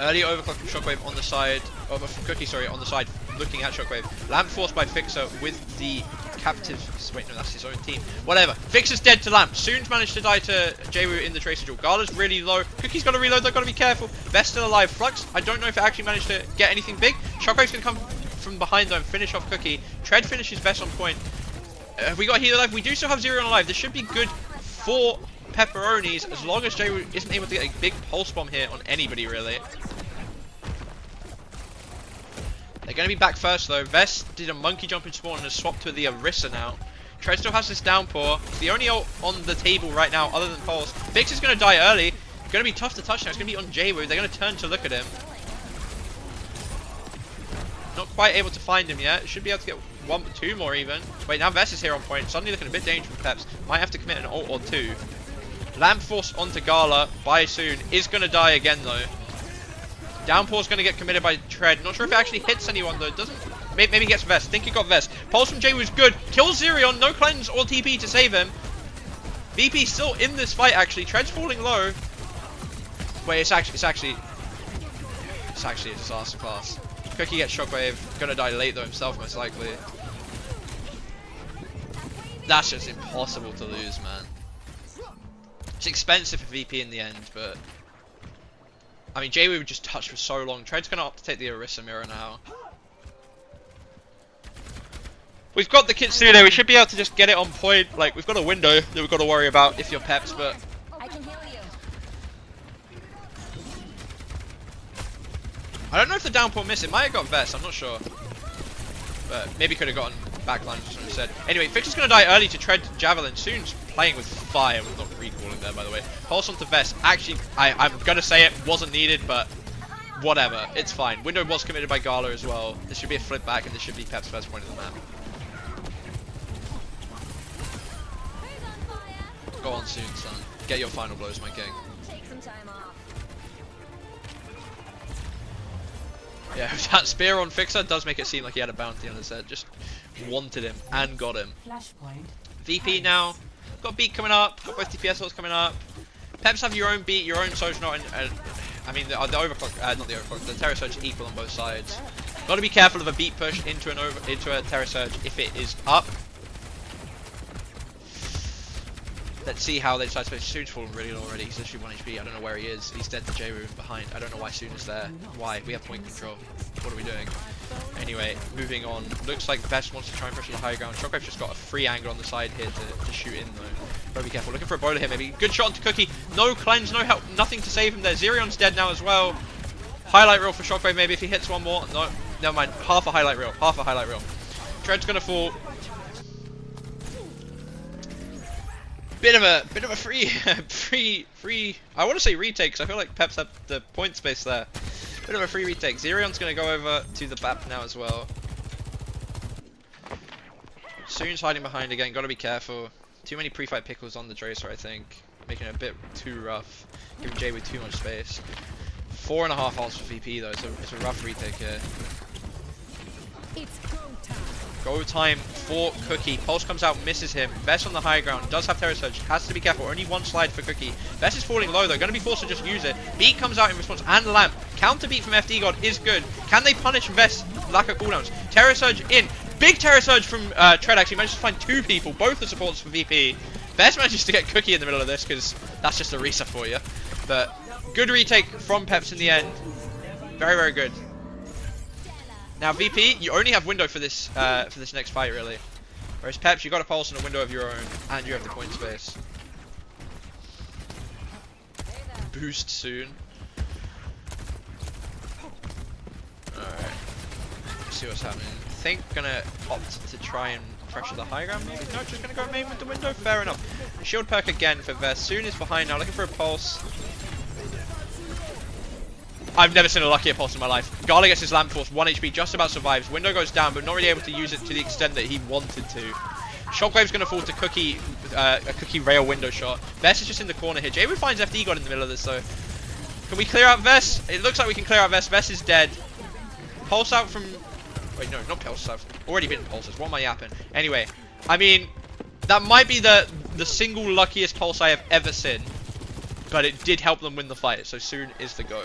Early overclock from Shockwave on the side, from Cookie, sorry, on the side, looking at Shockwave. Lamp forced by Fixer with the captive. Wait, no, that's his own team. Whatever. Fixer's dead to Lamp. Soon's managed to die to Jawu in the Tracer duel. Gala's really low. Cookie's got to reload. They've got to be careful. Vest still alive. Flux. I don't know if it actually managed to get anything big. Shockwave's gonna come from behind though and finish off Cookie. Tread finishes Vest on point. We got healer alive. We do still have Zero alive. This should be good for pepperonis as long as Jawu isn't able to get a big pulse bomb here on anybody really. They're going to be back first though. Vest did a monkey jump in spawn and has swapped to the Orisa now. Tread still has this downpour. It's the only ult on the table right now other than Pulse. Vix is going to die early. Going to be tough to touch now. It's going to be on Jawu. They're going to turn to look at him. Not quite able to find him yet. Should be able to get 1 or 2 more even. Wait, now Vest is here on point. Suddenly looking a bit dangerous for Peps. Might have to commit an ult or 2. Lamp Force onto Gala by Soon. Is going to die again though. Downpour's going to get committed by Tread. Not sure if it actually hits anyone though. Doesn't. Maybe gets Vest. Think he got Vest. Pulse from Jawu is good. Kills Zerion. No cleanse or TP to save him. VP still in this fight actually. Tread's falling low. Wait, it's actually a disaster class. Cookie gets Shockwave. Gonna die late though himself most likely. That's just impossible to lose, man. It's expensive for VP in the end, but I mean, Jawu would just touch for so long. Tread's gonna opt to take the Orisa mirror now. We've got the Kitsune. We should be able to just get it on point. Like, we've got a window that we've got to worry about if you're Peps, but I can heal you. I don't know if the downpour missed. It might have got Vest. I'm not sure, but maybe could have gotten backline just what I said. Anyway, Fixer's gonna die early to Tread Javelin. Soon's playing with fire. We're not recalling there, by the way. Pulse onto Vest. Actually, I'm gonna say it wasn't needed, but whatever. It's fine. Window was committed by Gala as well. This should be a flip back, and this should be Pep's first point of the map. Go on Soon, son. Get your final blows, my king. Take some time off. Yeah, that spear on Fixer does make it seem like he had a bounty on his head. Just wanted him and got him. VP now. Got beat coming up. Got both DPS ults coming up. Peps have your own beat, your own social, and I mean the overclock, not the overclock, the Terror Surge is equal on both sides. Got to be careful of a beat push into a Terror Surge if it is up. Let's see how they decide to play. Soon's fallen really low already. He's literally 1 HP. I don't know where he is. He's dead to J-Roo behind. I don't know why Soon is there. Why? We have point control. What are we doing? Anyway, moving on. Looks like Best wants to try and pressure the high ground. Shockwave's just got a free angle on the side here to shoot in though. Gotta be careful. Looking for a bowler here maybe. Good shot onto Cookie. No cleanse, no help, nothing to save him there. Zerion's dead now as well. Highlight reel for Shockwave maybe if he hits one more. No, never mind. Half a highlight reel. Half a highlight reel. Tread's gonna fall. Bit of a free. I want to say retake because I feel like Peps had the point space there. Bit of a free retake. Zerion's gonna go over to the BAP now as well. Soon's hiding behind again. Gotta be careful. Too many pre-fight pickles on the Tracer, I think, making it a bit too rough. Giving Jay with too much space. 4.5 ults for VP though. It's a rough retake here. It's go time. Go time for Cookie. Pulse comes out, misses him. Vest on the high ground, does have Terror Surge, has to be careful. Only one slide for Cookie. Vest is falling low though, gonna be forced to just use it. Beat comes out in response, and Lamp. Counter beat from FD God is good. Can they punish Vest lack of cooldowns? Terror Surge in. Big Terror Surge from Tread actually managed to find 2 people, both the supports for VP. Vest manages to get Cookie in the middle of this because that's just a reset for you. But good retake from Peps in the end. Very, very good. Now VP, you only have window for this next fight really. Whereas Peps, you got a pulse and a window of your own, and you have the point space. Boost soon. Alright. See what's happening. I think gonna opt to try and pressure the high ground maybe? No, just gonna go main with the window? Fair enough. Shield perk again for Vest. Soon is behind now, looking for a pulse. I've never seen a luckier pulse in my life. Garlic gets his Lamp Force, 1 HP, just about survives. Window goes down, but not really able to use it to the extent that he wanted to. Shockwave's gonna fall to Cookie, a Cookie rail window shot. Vest is just in the corner here. J-Woo finds FD God in the middle of this though. Can we clear out Vest? It looks like we can clear out Vest. Vest is dead. Pulse out from... Wait, no, not pulses. I've already been pulses. What am I yapping? Anyway, I mean, that might be the single luckiest pulse I have ever seen. But it did help them win the fight, so Soon is the go.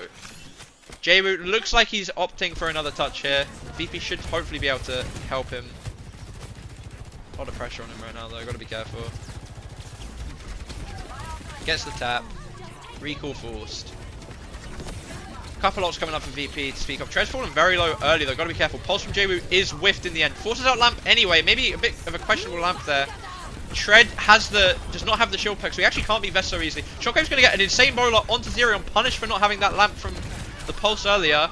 J-Woo looks like he's opting for another touch here. VP should hopefully be able to help him. A lot of pressure on him right now though, gotta be careful. Gets the tap. Recall forced. Couple ults coming up for VP to speak of. Tread's fallen very low early though, gotta be careful. Pulse from J-Woo is whiffed in the end. Forces out Lamp anyway, maybe a bit of a questionable Lamp there. Tread does not have the shield perk, so he actually can't beat Vest so easily. Shockwave's gonna get an insane bowler onto Zerion, punished for not having that Lamp from the pulse earlier.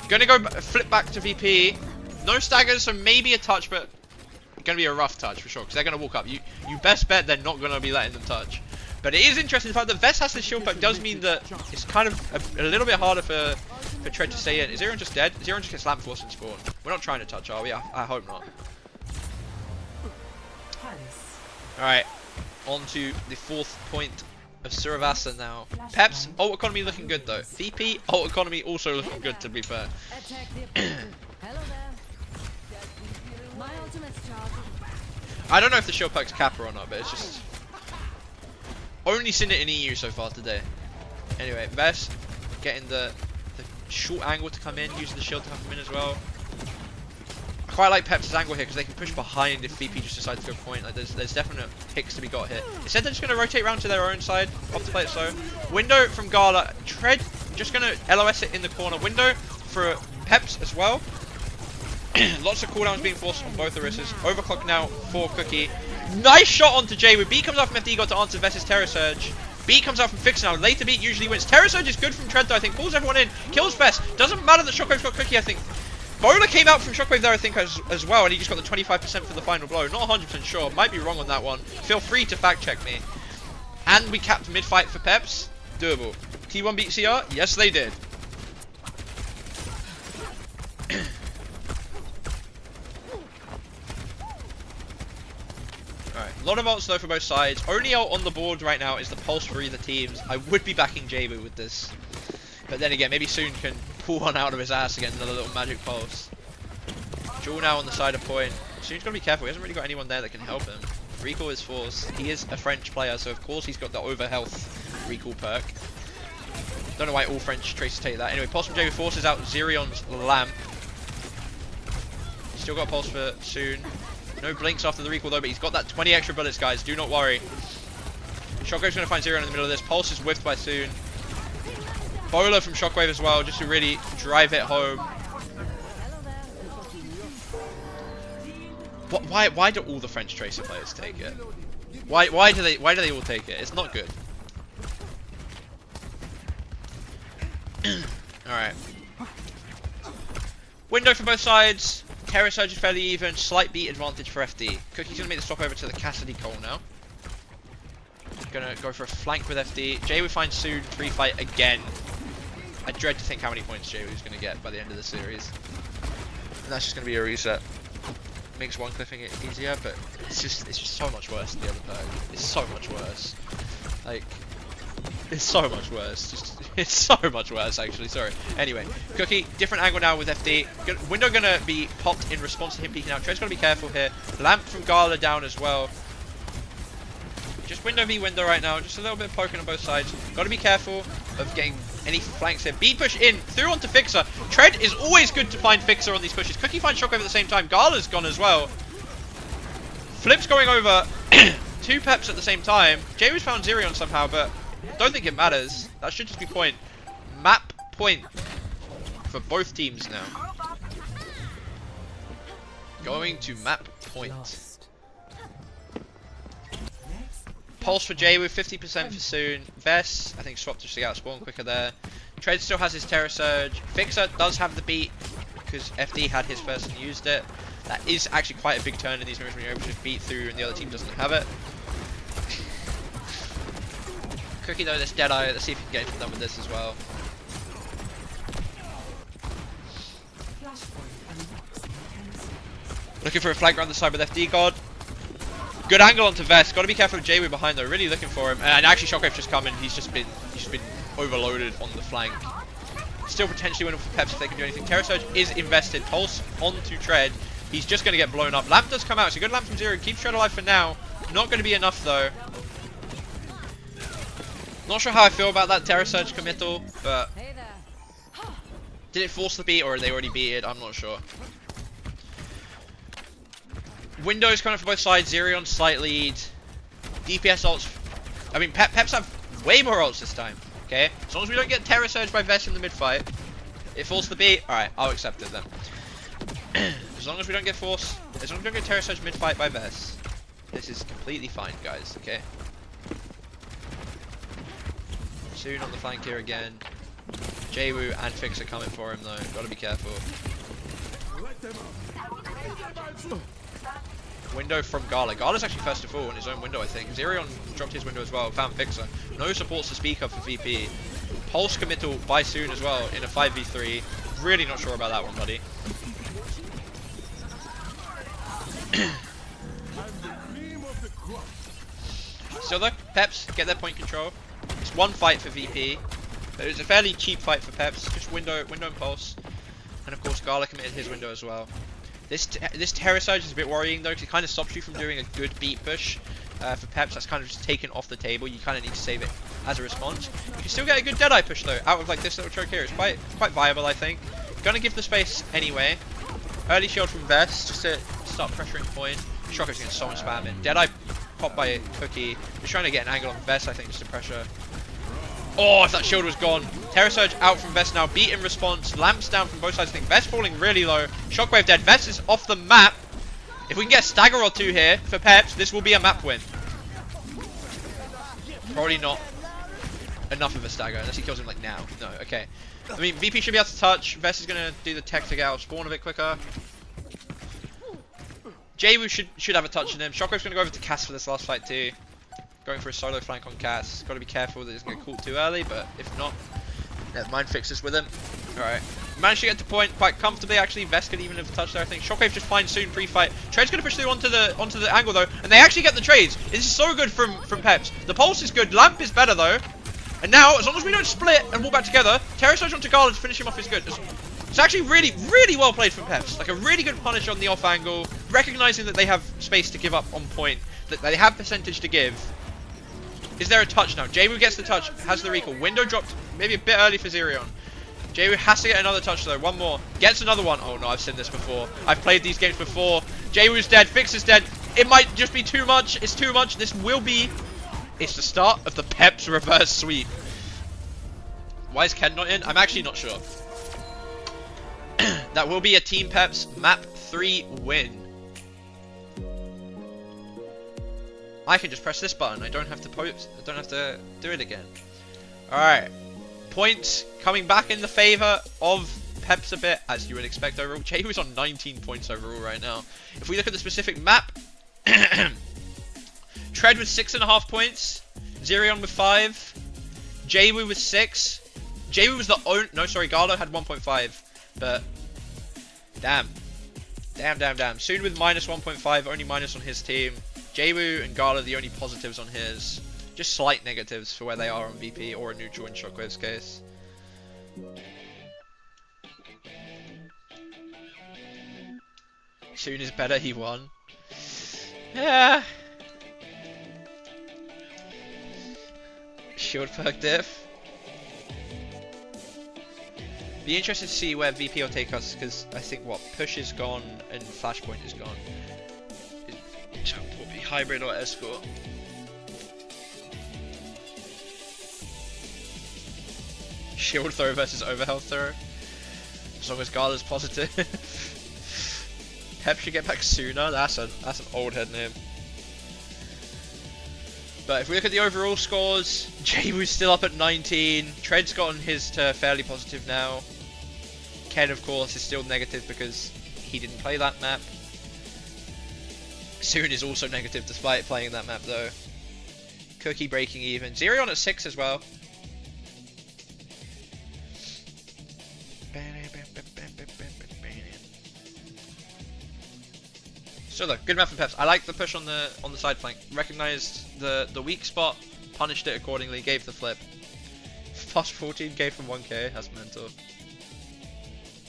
Gonna go flip back to VP. No staggers, so maybe a touch, but gonna be a rough touch for sure, because they're gonna walk up. You best bet they're not gonna be letting them touch. But it is interesting, the fact that Vest has the shield perk does mean that it's kind of a little bit harder for Tread to stay in. Is Zerion just dead? Zerion just gets Lamp Force and spawn. We're not trying to touch, are we? I hope not. Alright, on to the 4th point of Suravasa now. Peps, ult economy looking good though. VP, ult economy also looking good to be fair. Hello there. My ultimate's charging. I don't know if the shield perk's Kappa or not, but it's just... Only seen it in EU so far today. Anyway, Vest getting the short angle to come in, using the shield to come in as well. I quite like Peps' angle here because they can push behind if VP just decides to go point. Like there's definite picks to be got here. Instead they're just going to rotate around to their own side. Off to play it so. Window from Gala. Tread just going to LOS it in the corner. Window for Peps as well. Lots of cooldowns being forced on both Orisas. Overclock now for Cookie. Nice shot onto J-Woo. B comes out from FD God to answer Vest's Terror Surge. B comes out from Fix now. Later beat usually wins. Terror Surge is good from Tread though, I think. Pulls everyone in. Kills Vest. Doesn't matter that Shockwave's got Cookie, I think. Bowler came out from Shockwave there, I think, as well, and he just got the 25% for the final blow. Not 100% sure. Might be wrong on that one. Feel free to fact check me. And we capped mid-fight for Peps. Doable. T1 beat CR? Yes, they did. Alright, a lot of ults though for both sides. Only ult on the board right now is the pulse for either teams. I would be backing J-Woo with this. But then again, maybe Soon can pull one out of his ass again, another little magic pulse. Jewel now on the side of point. Soon's gotta be careful, he hasn't really got anyone there that can help him. Recall is forced. He is a French player, so of course he's got the over health recall perk. Don't know why all French traces take that. Anyway, pulse from Jay forces out Zirion's lamp. Still got pulse for Soon. No blinks after the recall though, but he's got that 20 extra bullets, guys. Do not worry. Shockwave's going to find Zirion in the middle of this. Pulse is whiffed by Soon. Bowler from Shockwave as well, just to really drive it home. Why do all the French Tracer players take it? Why do they all take it? It's not good. Alright. Window for both sides. Terror Surge is fairly even. Slight beat advantage for FD. Cookie's going to make the swap over to the Cassidy Cole now. Gonna go for a flank with FD. Jay will find Soon. Free fight again. I dread to think how many points Jay was going to get by the end of the series. And that's just going to be a reset. Makes one clipping it easier, but it's just so much worse than the other perk. It's so much worse. Like, it's so much worse. It's so much worse actually. Sorry. Anyway, Cookie, different angle now with FD. Window gonna be popped in response to him peeking out. Tread's gotta be careful here. Lamp from Gala down as well. Just window v window right now. Just a little bit of poking on both sides. Gotta be careful of getting any flanks here. Beat push in through onto Fixer. Tread is always good to find Fixer on these pushes. Cookie finds Shockwave at the same time. Gala's gone as well. Flip's going over. 2 Peps at the same time. Jay was found Zirion somehow, but don't think it matters. That should just be point. Map point for both teams now. Going to map point. Pulse for Jay with 50% for Soon. Vess, I think swapped to get out spawn quicker there. Tread still has his Terror Surge. Fixer does have the beat because FD had his first and used it. That is actually quite a big turn in these moves when you're able to just beat through and the other team doesn't have it. Cookie though, this Deadeye, let's see if we can get anything done with this as well. Looking for a flank around the side with FD God. Good angle onto Vest. Got to be careful of Jay behind though. Really looking for him. And actually Shockwave's just come in. He's just been overloaded on the flank. Still potentially winning for Peps if they can do anything. Terror Surge is invested. Pulse onto Tread. He's just going to get blown up. Lamp does come out. It's a good lamp from Zero. Keeps Tread alive for now. Not going to be enough though. Not sure how I feel about that Terror Surge committal, but did it force the beat or did they already beat it? I'm not sure. Windows coming for both sides. Zirion slight lead. DPS ults. I mean, Peps have way more ults this time. Okay, as long as we don't get Terror Surge by Vest in the mid fight, it forced the beat. All right, I'll accept it then. As long as we don't get force, as long as we don't get Terror Surge mid fight by Vest, this is completely fine, guys. Okay. Soon on the flank here again. Jwoo and Fix are coming for him though. Gotta be careful. Window from Gala. Gala's actually first of all in his own window, I think. Zirion dropped his window as well. Found Fixer. No supports to speak of for VP. Pulse committal by Soon as well in a 5v3. Really not sure about that one, buddy. Still though, Peps get their point control. It's one fight for VP, but it was a fairly cheap fight for Peps. Just window and Pulse, and of course Gala committed his window as well. This Terror Surge is a bit worrying though, because it kind of stops you from doing a good beat push. For Peps, that's kind of just taken off the table. You kind of need to save it as a response. You can still get a good Deadeye push though, out of like this little choke here. It's quite viable, I think. Gonna give the space anyway. Early shield from Vest, just to start pressuring point. Shocker's getting so much spam in. Deadeye popped by Cookie. Just trying to get an angle on Vest, I think, just to pressure. Oh, if that shield was gone. Terror Surge out from Vest now. Beat in response. Lamps down from both sides. I think Vest falling really low. Shockwave dead. Vest is off the map. If we can get a stagger or two here for Peps, this will be a map win. Probably not enough of a stagger, unless he kills him like now. No, okay. I mean, VP should be able to touch. Vest is going to do the tech to get out of spawn a bit quicker. Jwoo should have a touch in him. Shockwave's going to go over to Cass for this last fight too. Going for a solo flank on Cass. Got to be careful that it's going to get caught too early, but if not, never mind, Fixes with him. Alright. Managed to get to point quite comfortably actually. Vest could even have touched there, I think. Shockwave just finds Soon pre-fight. Trade's going to push through onto the angle though, and they actually get the trades. This is so good from Peps. The pulse is good. Lamp is better though. And now, as long as we don't split and walk back together, Terror Surge onto Gala to finish him off is good. It's actually really, really well played from Peps. Like a really good punish on the off angle, recognizing that they have space to give up on point, that they have percentage to give. Is there a touch now? Jaywu gets the touch, has the recall. Window dropped maybe a bit early for Zerion. Jaywu has to get another touch though, one more. Gets another one. Oh no, I've seen this before. I've played these games before. Jaywu's dead, Fix is dead. It might just be too much. It's too much. This will be... It's the start of the Peps reverse sweep. Why is Ken not in? I'm actually not sure. That will be a Team Peps map 3 win. I can just press this button. I don't have to post. I don't have to do it again. Alright. Points coming back in the favor of Peps a bit, as you would expect overall. Jaywu is on 19 points overall right now. If we look at the specific map, Tread with 6.5 points, Zerion with 5, Jaywu with 6. Jaywu was the only... No, sorry, Garlo had 1.5, but... Damn. Damn. Soon with minus 1.5, only minus on his team. Jaywu and Gala the only positives on his. Just slight negatives for where they are on VP or a neutral in Shockwave's case. Soon is better, he won. Yeah. Shield perk diff. Be interested to see where VP will take us, because I think what push is gone and flashpoint is gone. So will be hybrid or escort. Shield throw versus overhealth throw. As long as Gala's positive. Pep should get back sooner. That's an old head name. But if we look at the overall scores, Jaywu's still up at 19. Tread's gotten his to fairly positive now. Ken, of course, is still negative because he didn't play that map. Soon is also negative despite playing that map though. Cookie breaking even. Zerion at 6 as well. So look, good map from Peps. I like the push on the side flank. Recognized the weak spot, punished it accordingly, gave the flip. Plus 14k from 1k, that's mental.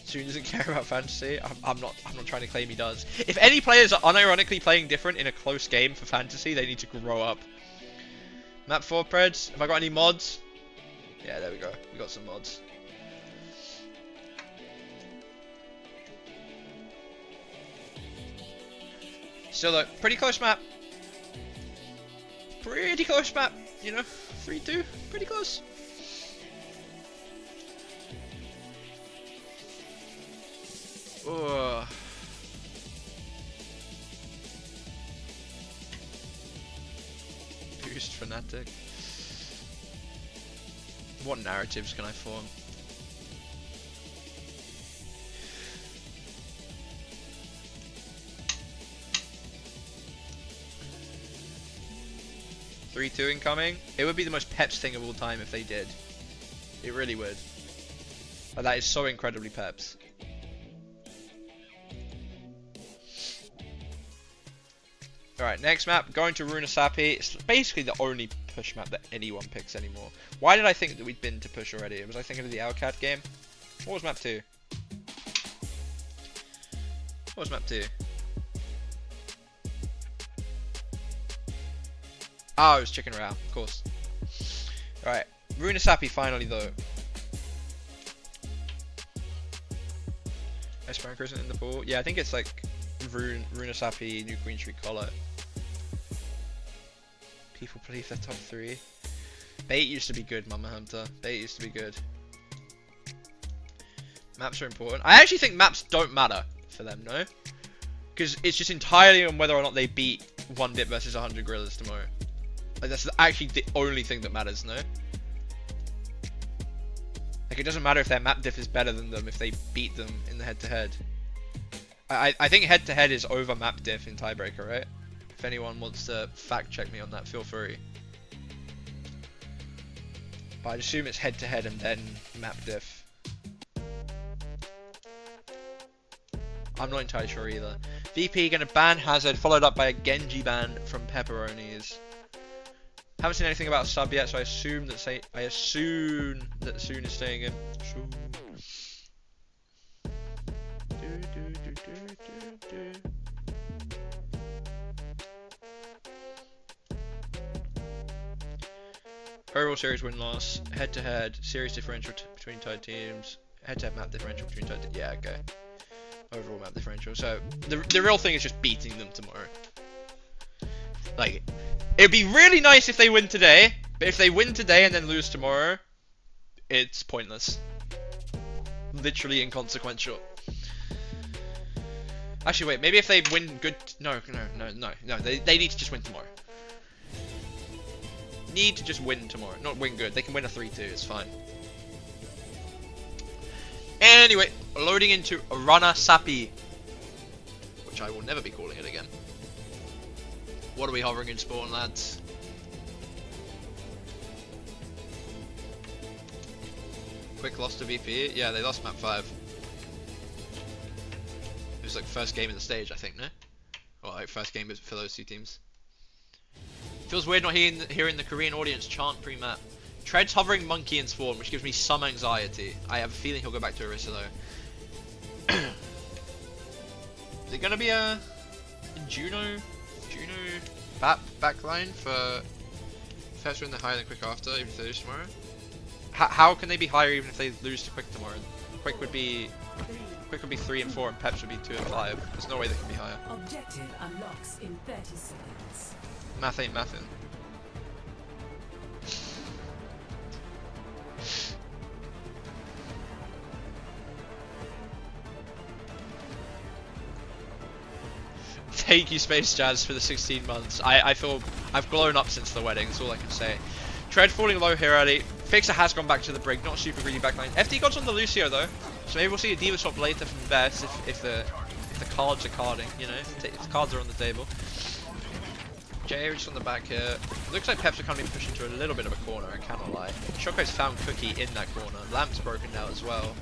Soon doesn't care about fantasy. I'm not trying to claim he does. If any players are unironically playing different in a close game for fantasy, they need to grow up. Map 4 Preds. Have I got any mods? Yeah, there we go. We got some mods. So look, pretty close map. Pretty close map, you know, 3-2, pretty close. Oh. Boost Fnatic. What narratives can I form? (3-2) incoming. It would be the most Peps thing of all time if they did. It really would. But that is so incredibly Peps. Alright, next map, going to Runasapi. It's basically the only push map that anyone picks anymore. Why did I think that we'd been to push already? Was I thinking of the Owlcat game? What was map 2? What was map 2? Oh, it was Chicken Row, of course. Alright, Runasapi finally though. Esperanker isn't in the pool? Yeah, I think it's like Runasapi, New Queen Street Collar. People believe they're top 3. Bait used to be good, Mama Hunter. Bait used to be good. Maps are important. I actually think maps don't matter for them, no? Because it's just entirely on whether or not they beat 1 dip versus 100 gorillas tomorrow. Like, that's actually the only thing that matters, no? Like, it doesn't matter if their map diff is better than them if they beat them in the head-to-head. I think head-to-head is over map diff in tiebreaker, right? If anyone wants to fact-check me on that, feel free. But I'd assume it's head-to-head and then map diff. I'm not entirely sure either. VP gonna ban Hazard, followed up by a Genji ban from Pepperonis. Haven't seen anything about a sub yet, so I assume that Soon is staying in. Soon. Overall series win loss, head to head, series differential between tied teams, head to head map differential between tied teams. Yeah, okay. Overall map differential. So the real thing is just beating them tomorrow. Like, it'd be really nice if they win today, but if they win today and then lose tomorrow, it's pointless. Literally inconsequential. Actually, wait, maybe if they win good... No, they need to just win tomorrow. Need to just win tomorrow. Not win good. They can win a 3-2, it's fine. Anyway, loading into Rana Sapi, which I will never be calling it again. What are we hovering in spawn, lads? Quick loss to VP. Yeah, they lost map 5. It was like first game in the stage, I think, no? Or like first game for those two teams. Feels weird not hearing the Korean audience chant pre-map. Tread's hovering monkey in spawn, which gives me some anxiety. I have a feeling he'll go back to Orisa though. Is it gonna be a Juno backline for Peps win the higher than quick after, even if they lose tomorrow? How can they be higher even if they lose to quick tomorrow? Quick would be 3 and 4 and Peps would be 2 and 5. There's no way they can be higher. Objective unlocks in 30 seconds. Math ain't mathin'. Thank you, Space Jazz, for the 16 months. I feel I've blown up since the wedding, that's all I can say. Tread falling low here early. Fixer has gone back to the brig, not super greedy backline. FD God's on the Lucio though, so maybe we'll see a Diva swap later from Vest if the cards are carding, you know, if the cards are on the table. Jay just on the back here. Looks like Peps are kind of being pushed into a little bit of a corner, I cannot lie. Shockwave's found Cookie in that corner. Lamp's broken now as well.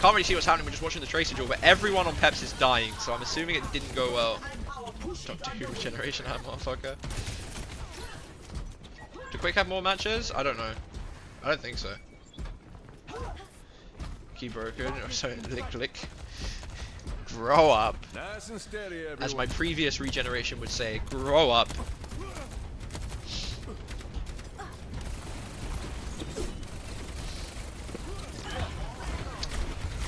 Can't really see what's happening, we're just watching the Tracer duel, but everyone on Peps is dying, so I'm assuming it didn't go well. Top 2 regeneration hat, motherfucker. Do Quick have more matches? I don't know. I don't think so. Key broken. Oh, sorry, lick. Grow up. Nice and steady, everyone. As my previous regeneration would say, grow up.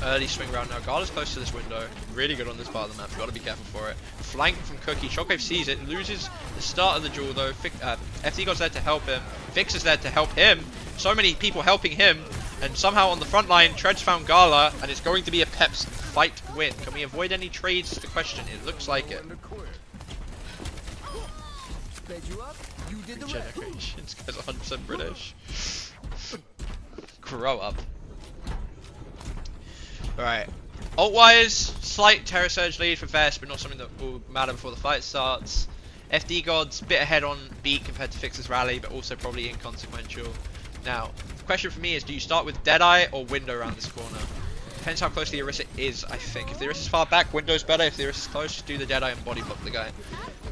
Early swing round now. Guard is close to this window. Really good on this part of the map. Got to be careful for it. Flank from Cookie. Shockwave sees it. Loses the start of the duel though. FD God's there to help him. Fix is there to help him. So many people helping him. And somehow on the front line, Tread's found Gala. And it's going to be a Peps fight win. Can we avoid any trades is the question. It looks like it. Generations. Guys are 100% British. Grow up. Alright, ult-wise, slight Terror Surge lead for Vest, but not something that will matter before the fight starts. FD God's bit ahead on beat compared to Fix's rally, but also probably inconsequential. Now, the question for me is, do you start with Deadeye or Window around this corner? Depends how close the Orisa is, I think. If the Orisa's far back, Window's better. If the Orisa's close, just do the Deadeye and body block the guy.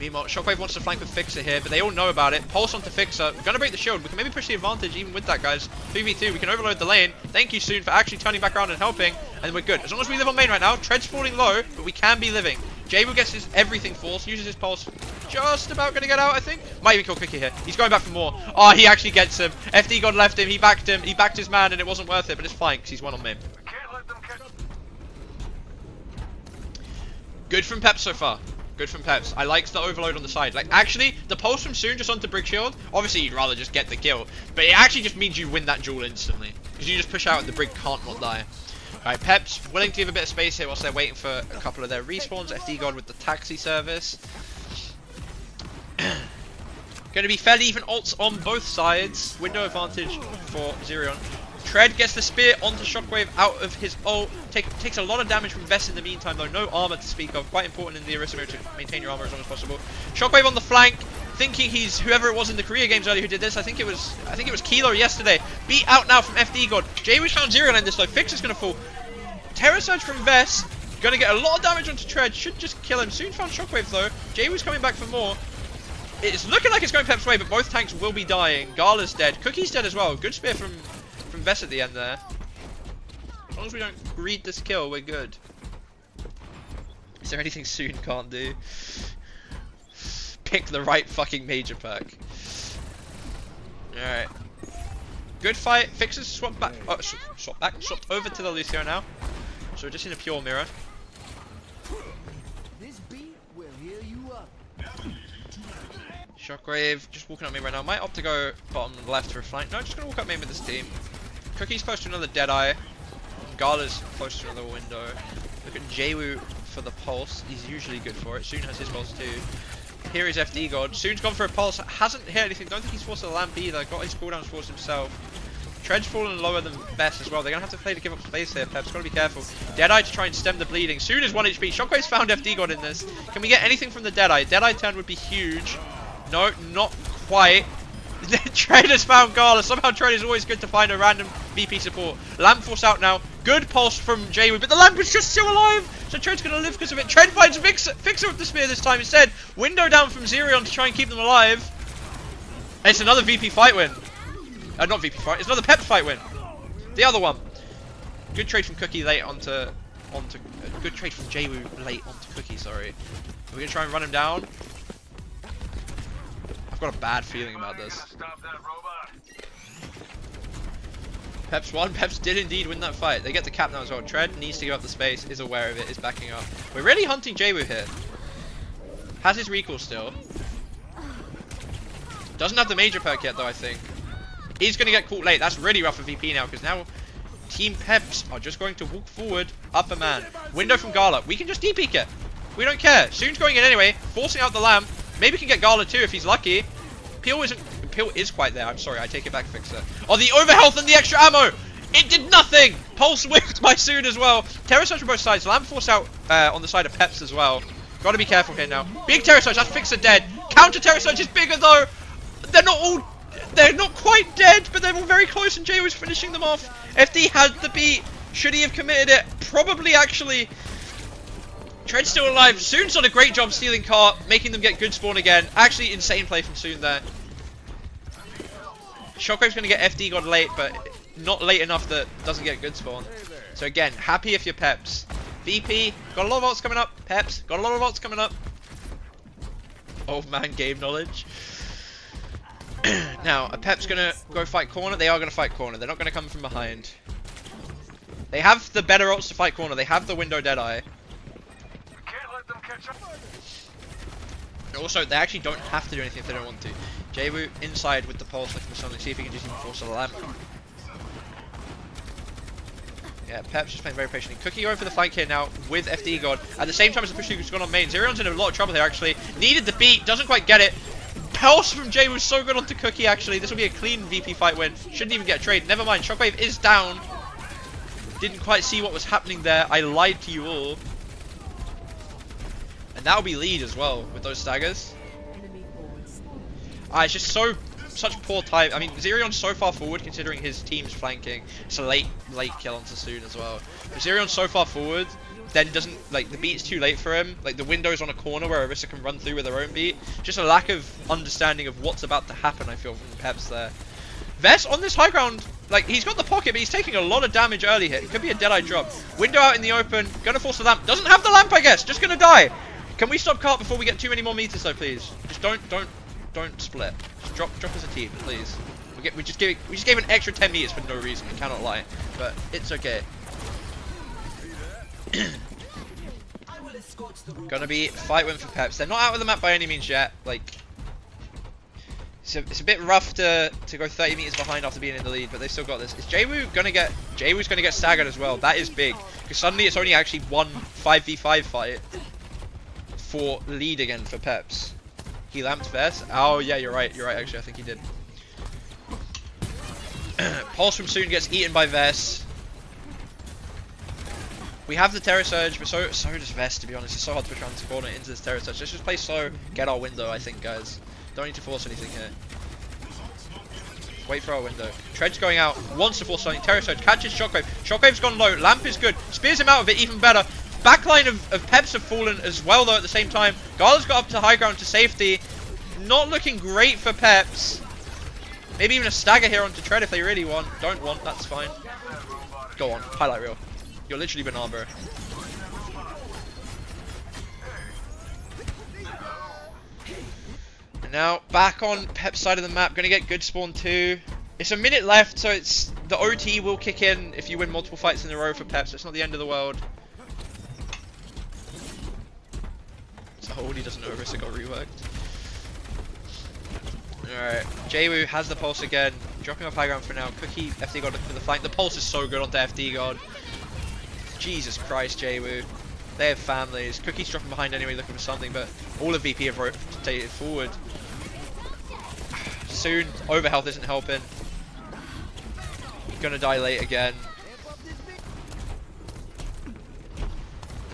Meanwhile, Shockwave wants to flank with Fixer here, but they all know about it. Pulse onto Fixer. We're gonna break the shield. We can maybe push the advantage even with that, guys. 2v2. We can overload the lane. Thank you, Soon, for actually turning back around and helping. And we're good. As long as we live on main right now, Tread's falling low, but we can be living. Jabu gets his everything force, uses his pulse. Just about gonna get out, I think. Might even kill Cookie here. He's going back for more. Oh, he actually gets him. FD God left him. He backed him. He backed his man, and it wasn't worth it, but it's fine because he's one on main. Good from Peps so far. Good from Peps. I liked the overload on the side. Like, actually, the pulse from Soon just onto Brig Shield. Obviously, you'd rather just get the kill. But it actually just means you win that duel instantly. Because you just push out and the Brig can't not die. Alright, Peps willing to give a bit of space here whilst they're waiting for a couple of their respawns. FD God with the taxi service. Going to be fairly even ults on both sides. Window advantage for Zerion. Tread gets the spear onto Shockwave out of his ult. Takes a lot of damage from Vest in the meantime though. No armor to speak of. Quite important in the Orisa mode to maintain your armor as long as possible. Shockwave on the flank. Thinking he's whoever it was in the Korea games earlier who did this. I think it was Kilo yesterday. Beat out now from FD God. Jaywish found Zero in this though. Fix is gonna fall. Terror Surge from Vest. Gonna get a lot of damage onto Tread. Should just kill him. Soon found Shockwave though. Jaywish coming back for more. It's looking like it's going Pep's way, but both tanks will be dying. Gala's dead. Cookie's dead as well. Good spear from Vess at the end there. As long as we don't greed this kill, we're good. Is there anything Soon can't do? Pick the right fucking major perk. Alright. Good fight. Fixes swap back. Oh, swap back. Swapped over to the Lucio now. So we're just in a pure mirror. This beat will heal you up. Shockwave just walking up main right now. Might opt to go bottom left for a flank. No, just gonna walk up main with this team. Cookie's close to another Deadeye. Gala's close to another window. Look at Jwoo for the pulse. He's usually good for it. Soon has his pulse too. Here is FD God. Soon's gone for a pulse. Hasn't hit anything. Don't think he's forced a lamp either. Got his cooldowns forced himself. Tread's fallen lower than Best as well. They're gonna have to play to give up space here. Pep's gotta be careful. Deadeye to try and stem the bleeding. Soon is 1 HP. Shockwave's found FD God in this. Can we get anything from the Deadeye? Deadeye turn would be huge. No, not quite. Tread has found Gala. Somehow Tread is always good to find a random VP support. Lamp force out now. Good pulse from Jwoo, but the lamp is just still alive. So Tread's gonna live because of it. Tread finds Fixer with the spear this time instead. Window down from Zerion to try and keep them alive. And it's another VP fight win. Not VP fight. It's another Peps fight win. The other one. Good trade from Cookie late onto good trade from Jwoo late onto Cookie. Sorry. We're gonna try and run him down. I've got a bad feeling about this. Peps won. Peps did indeed win that fight. They get the cap now as well. Tread needs to give up the space, is aware of it, is backing up. We're really hunting Jwoo here. Has his recall still. Doesn't have the major perk yet though, I think. He's going to get caught late. That's really rough for VP now because now Team Peps are just going to walk forward, up a man. Window from Gala. We can just DP it. We don't care. Soon's going in anyway, forcing out the lamp. Maybe we can get Gala too if he's lucky. Peel is quite there. I'm sorry, I take it back, Fixer. Oh, the overhealth and the extra ammo! It did nothing! Pulse whipped by Soon as well. Terror Surge on both sides. Lamp force out on the side of Peps as well. Gotta be careful here now. Big Terror Surge, that's Fixer dead. Counter Terror Surge is bigger though. They're not quite dead, but they're all very close and Jay was finishing them off. FD had the beat. Should he have committed it? Probably actually. Tread's still alive. Soon's done a great job stealing cart, making them get good spawn again. Actually, insane play from Soon there. Shockwave's going to get FD God late, but not late enough that doesn't get good spawn. So again, happy if you're Peps. VP, got a lot of ults coming up. Peps, got a lot of ults coming up. Old man game knowledge. Now, are Peps going to go fight corner? They are going to fight corner. They're not going to come from behind. They have the better ults to fight corner. They have the window Deadeye. Also, they actually don't have to do anything if they don't want to. Jwoo inside with the pulse looking for something. See if he can just even force a lamp. Yeah, Peps just playing very patiently. Cookie going for the flank here now with FD God. At the same time as the push has gone on main. Zerion's in a lot of trouble here actually. Needed the beat, doesn't quite get it. Pulse from Jwoo so good onto Cookie actually. This will be a clean VP fight win. Shouldn't even get a trade. Never mind, Shockwave is down. Didn't quite see what was happening there. I lied to you all. And that'll be lead as well with those staggers. It's just such poor time. I mean, Zerion's so far forward considering his team's flanking. It's a late kill onto Soon as well. If Zerion's so far forward, then doesn't, like, the beat's too late for him. Like, the window's on a corner where Orisa can run through with her own beat. Just a lack of understanding of what's about to happen, I feel, from Peps there. Vess on this high ground, like, he's got the pocket, but he's taking a lot of damage early here. It could be a Deadeye drop. Window out in the open, gonna force the lamp. Doesn't have the lamp, I guess. Just gonna die. Can we stop cart before we get too many more meters though, please? Just don't split. Just drop as a team, please. We just gave an extra 10 meters for no reason. I cannot lie, but it's okay. Gonna be fight win for Peps. They're not out of the map by any means yet. Like, it's a bit rough to go 30 meters behind after being in the lead, but they've still got this. Is Jwoo's gonna get staggered as well? That is big because suddenly it's only actually one 5v5 fight for lead again for Peps. He lamped Vess. Oh yeah, you're right actually, I think he did. Pulse from Soon gets eaten by Vess. We have the Terror Surge, but so does Vess, to be honest. It's so hard to push around this corner into this Terror Surge. Let's just play slow, get our window, I think, guys. Don't need to force anything here. Wait for our window. Tread's going out, wants to force something. Terror Surge catches Shockwave. Shockwave's gone low. Lamp is good. Spears him out of it even better. Backline of Peps have fallen as well though at the same time. Gala's got up to high ground to safety. Not looking great for Peps. Maybe even a stagger here onto Tread if they really want. Don't want, that's fine. Go on, highlight reel. You're literally banana, bro. And now, back on Pep's side of the map. Gonna get good spawn too. It's a minute left, so it's the OT will kick in if you win multiple fights in a row for Peps. It's not the end of the world. So he doesn't know Orisa got reworked. Alright, Jwoo has the pulse again, dropping off high ground for now. Cookie, FD God looking for the flank. The pulse is so good onto FD God. Jesus Christ, Jwoo. They have families. Cookie's dropping behind anyway, looking for something, but all of VP have rotated forward. Soon, overhealth isn't helping. Gonna die late again.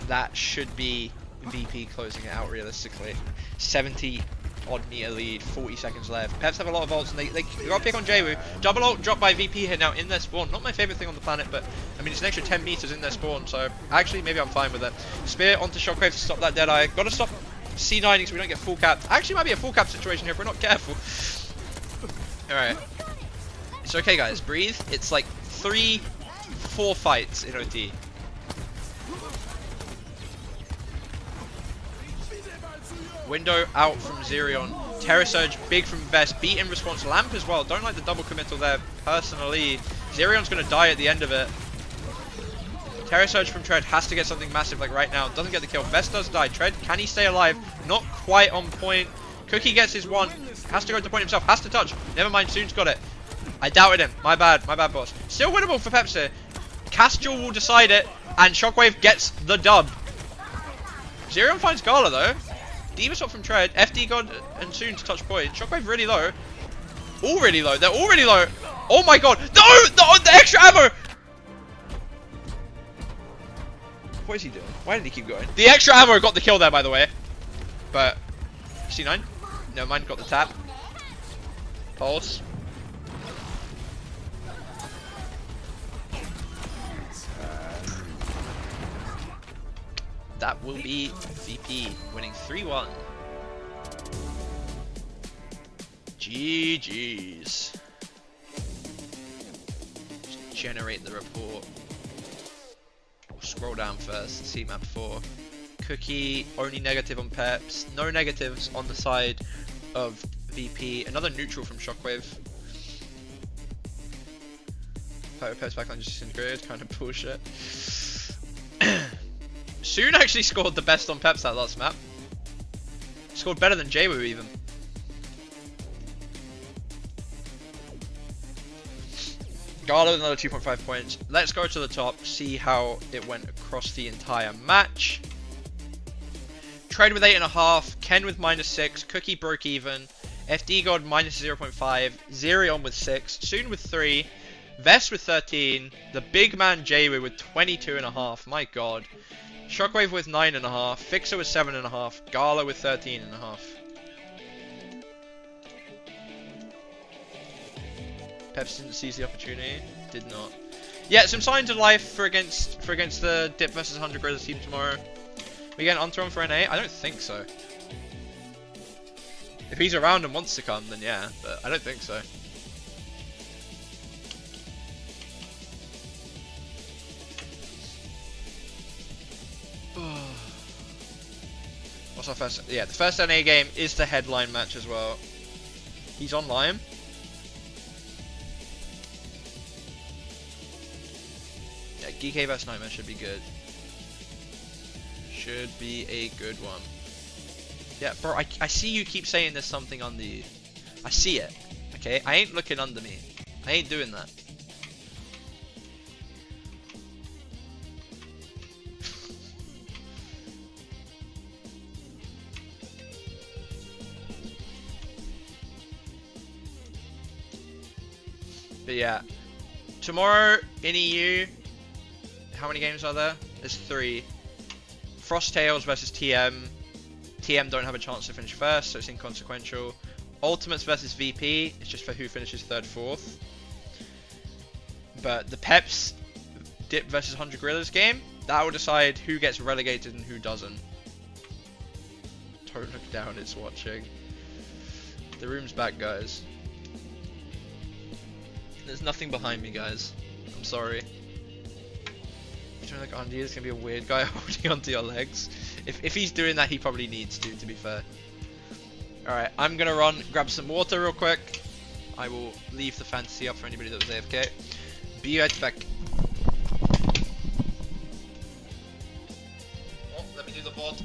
That should be VP closing it out realistically. 70 odd meter lead, 40 seconds left. Peps have a lot of ults and they got a pick on Jwoo. Double ult drop by VP here now in their spawn. Not my favorite thing on the planet, but I mean it's an extra 10 meters in their spawn, so actually maybe I'm fine with it. Spear onto Shockwave to stop that Deadeye. Gotta stop C9ing so we don't get full capped. Actually might be a full cap situation here if we're not careful. Alright. It's okay guys, breathe. It's like 3-4 fights in OT. Window out from Zerion. Terror Surge big from Vest. Beat in response. Lamp as well. Don't like the double committal there personally. Zerion's going to die at the end of it. Terror Surge from Tread has to get something massive like right now. Doesn't get the kill. Vest does die. Tread, can he stay alive? Not quite on point. Cookie gets his one. Has to go to point himself. Has to touch. Never mind. Soon's got it. I doubted him. My bad. My bad, boss. Still winnable for Peps here. Castiel will decide it. And Shockwave gets the dub. Zerion finds Gala though. D.Va shot from Tread, FD God and Soon to touch point. Shockwave really low. All really low. They're all really low. Oh my god. No! The extra ammo! What is he doing? Why did he keep going? The extra ammo got the kill there, by the way. But C9? No, mine got the tap. Pulse. That will be VP winning 3-1. GG's. Just generate the report. We'll scroll down first, see map 4. Cookie, only negative on Peps. No negatives on the side of VP. Another neutral from Shockwave. Peps backline just disintegrated, kind of bullshit. Soon actually scored the best on Peps that last map. Scored better than Jwoo even. Gala with another 2.5 points. Let's go to the top, see how it went across the entire match. Tread with 8.5, Ken with -6, Cookie broke even, FD God -0.5, Zerion with 6, Soon with 3, Vest with 13, the big man Jwoo with 22.5, my god. Shockwave with 9.5, Fixer with 7.5, Gala with 13.5. Peps didn't seize the opportunity, did not. Yeah, some signs of life for against the Dip versus 100 Grizzlies team tomorrow. We get an Unthrown for NA? I don't think so. If he's around and wants to come, then yeah, but I don't think so. What's our first? Yeah, the first NA game is the headline match as well. He's on Lion. Yeah, GK vs Nightmare should be good. Should be a good one. Yeah, bro, I see you keep saying there's something under you. I see it. Okay, I ain't looking under me. I ain't doing that. But yeah, tomorrow in EU, how many games are there? There's 3. Frosttails versus TM. TM don't have a chance to finish first, so it's inconsequential. Ultimates versus VP, it's just for who finishes 3rd, 4th. But the Peps Dip versus 100 Gorillas game, that will decide who gets relegated and who doesn't. Don't look down, it's watching. The room's back, guys. There's nothing behind me, guys. I'm sorry. Like, oh, there's gonna be a weird guy holding onto your legs. If he's doing that, he probably needs to be fair. Alright, I'm gonna run, grab some water real quick. I will leave the fantasy up for anybody that was AFK. Be right back. Oh, let me do the bot.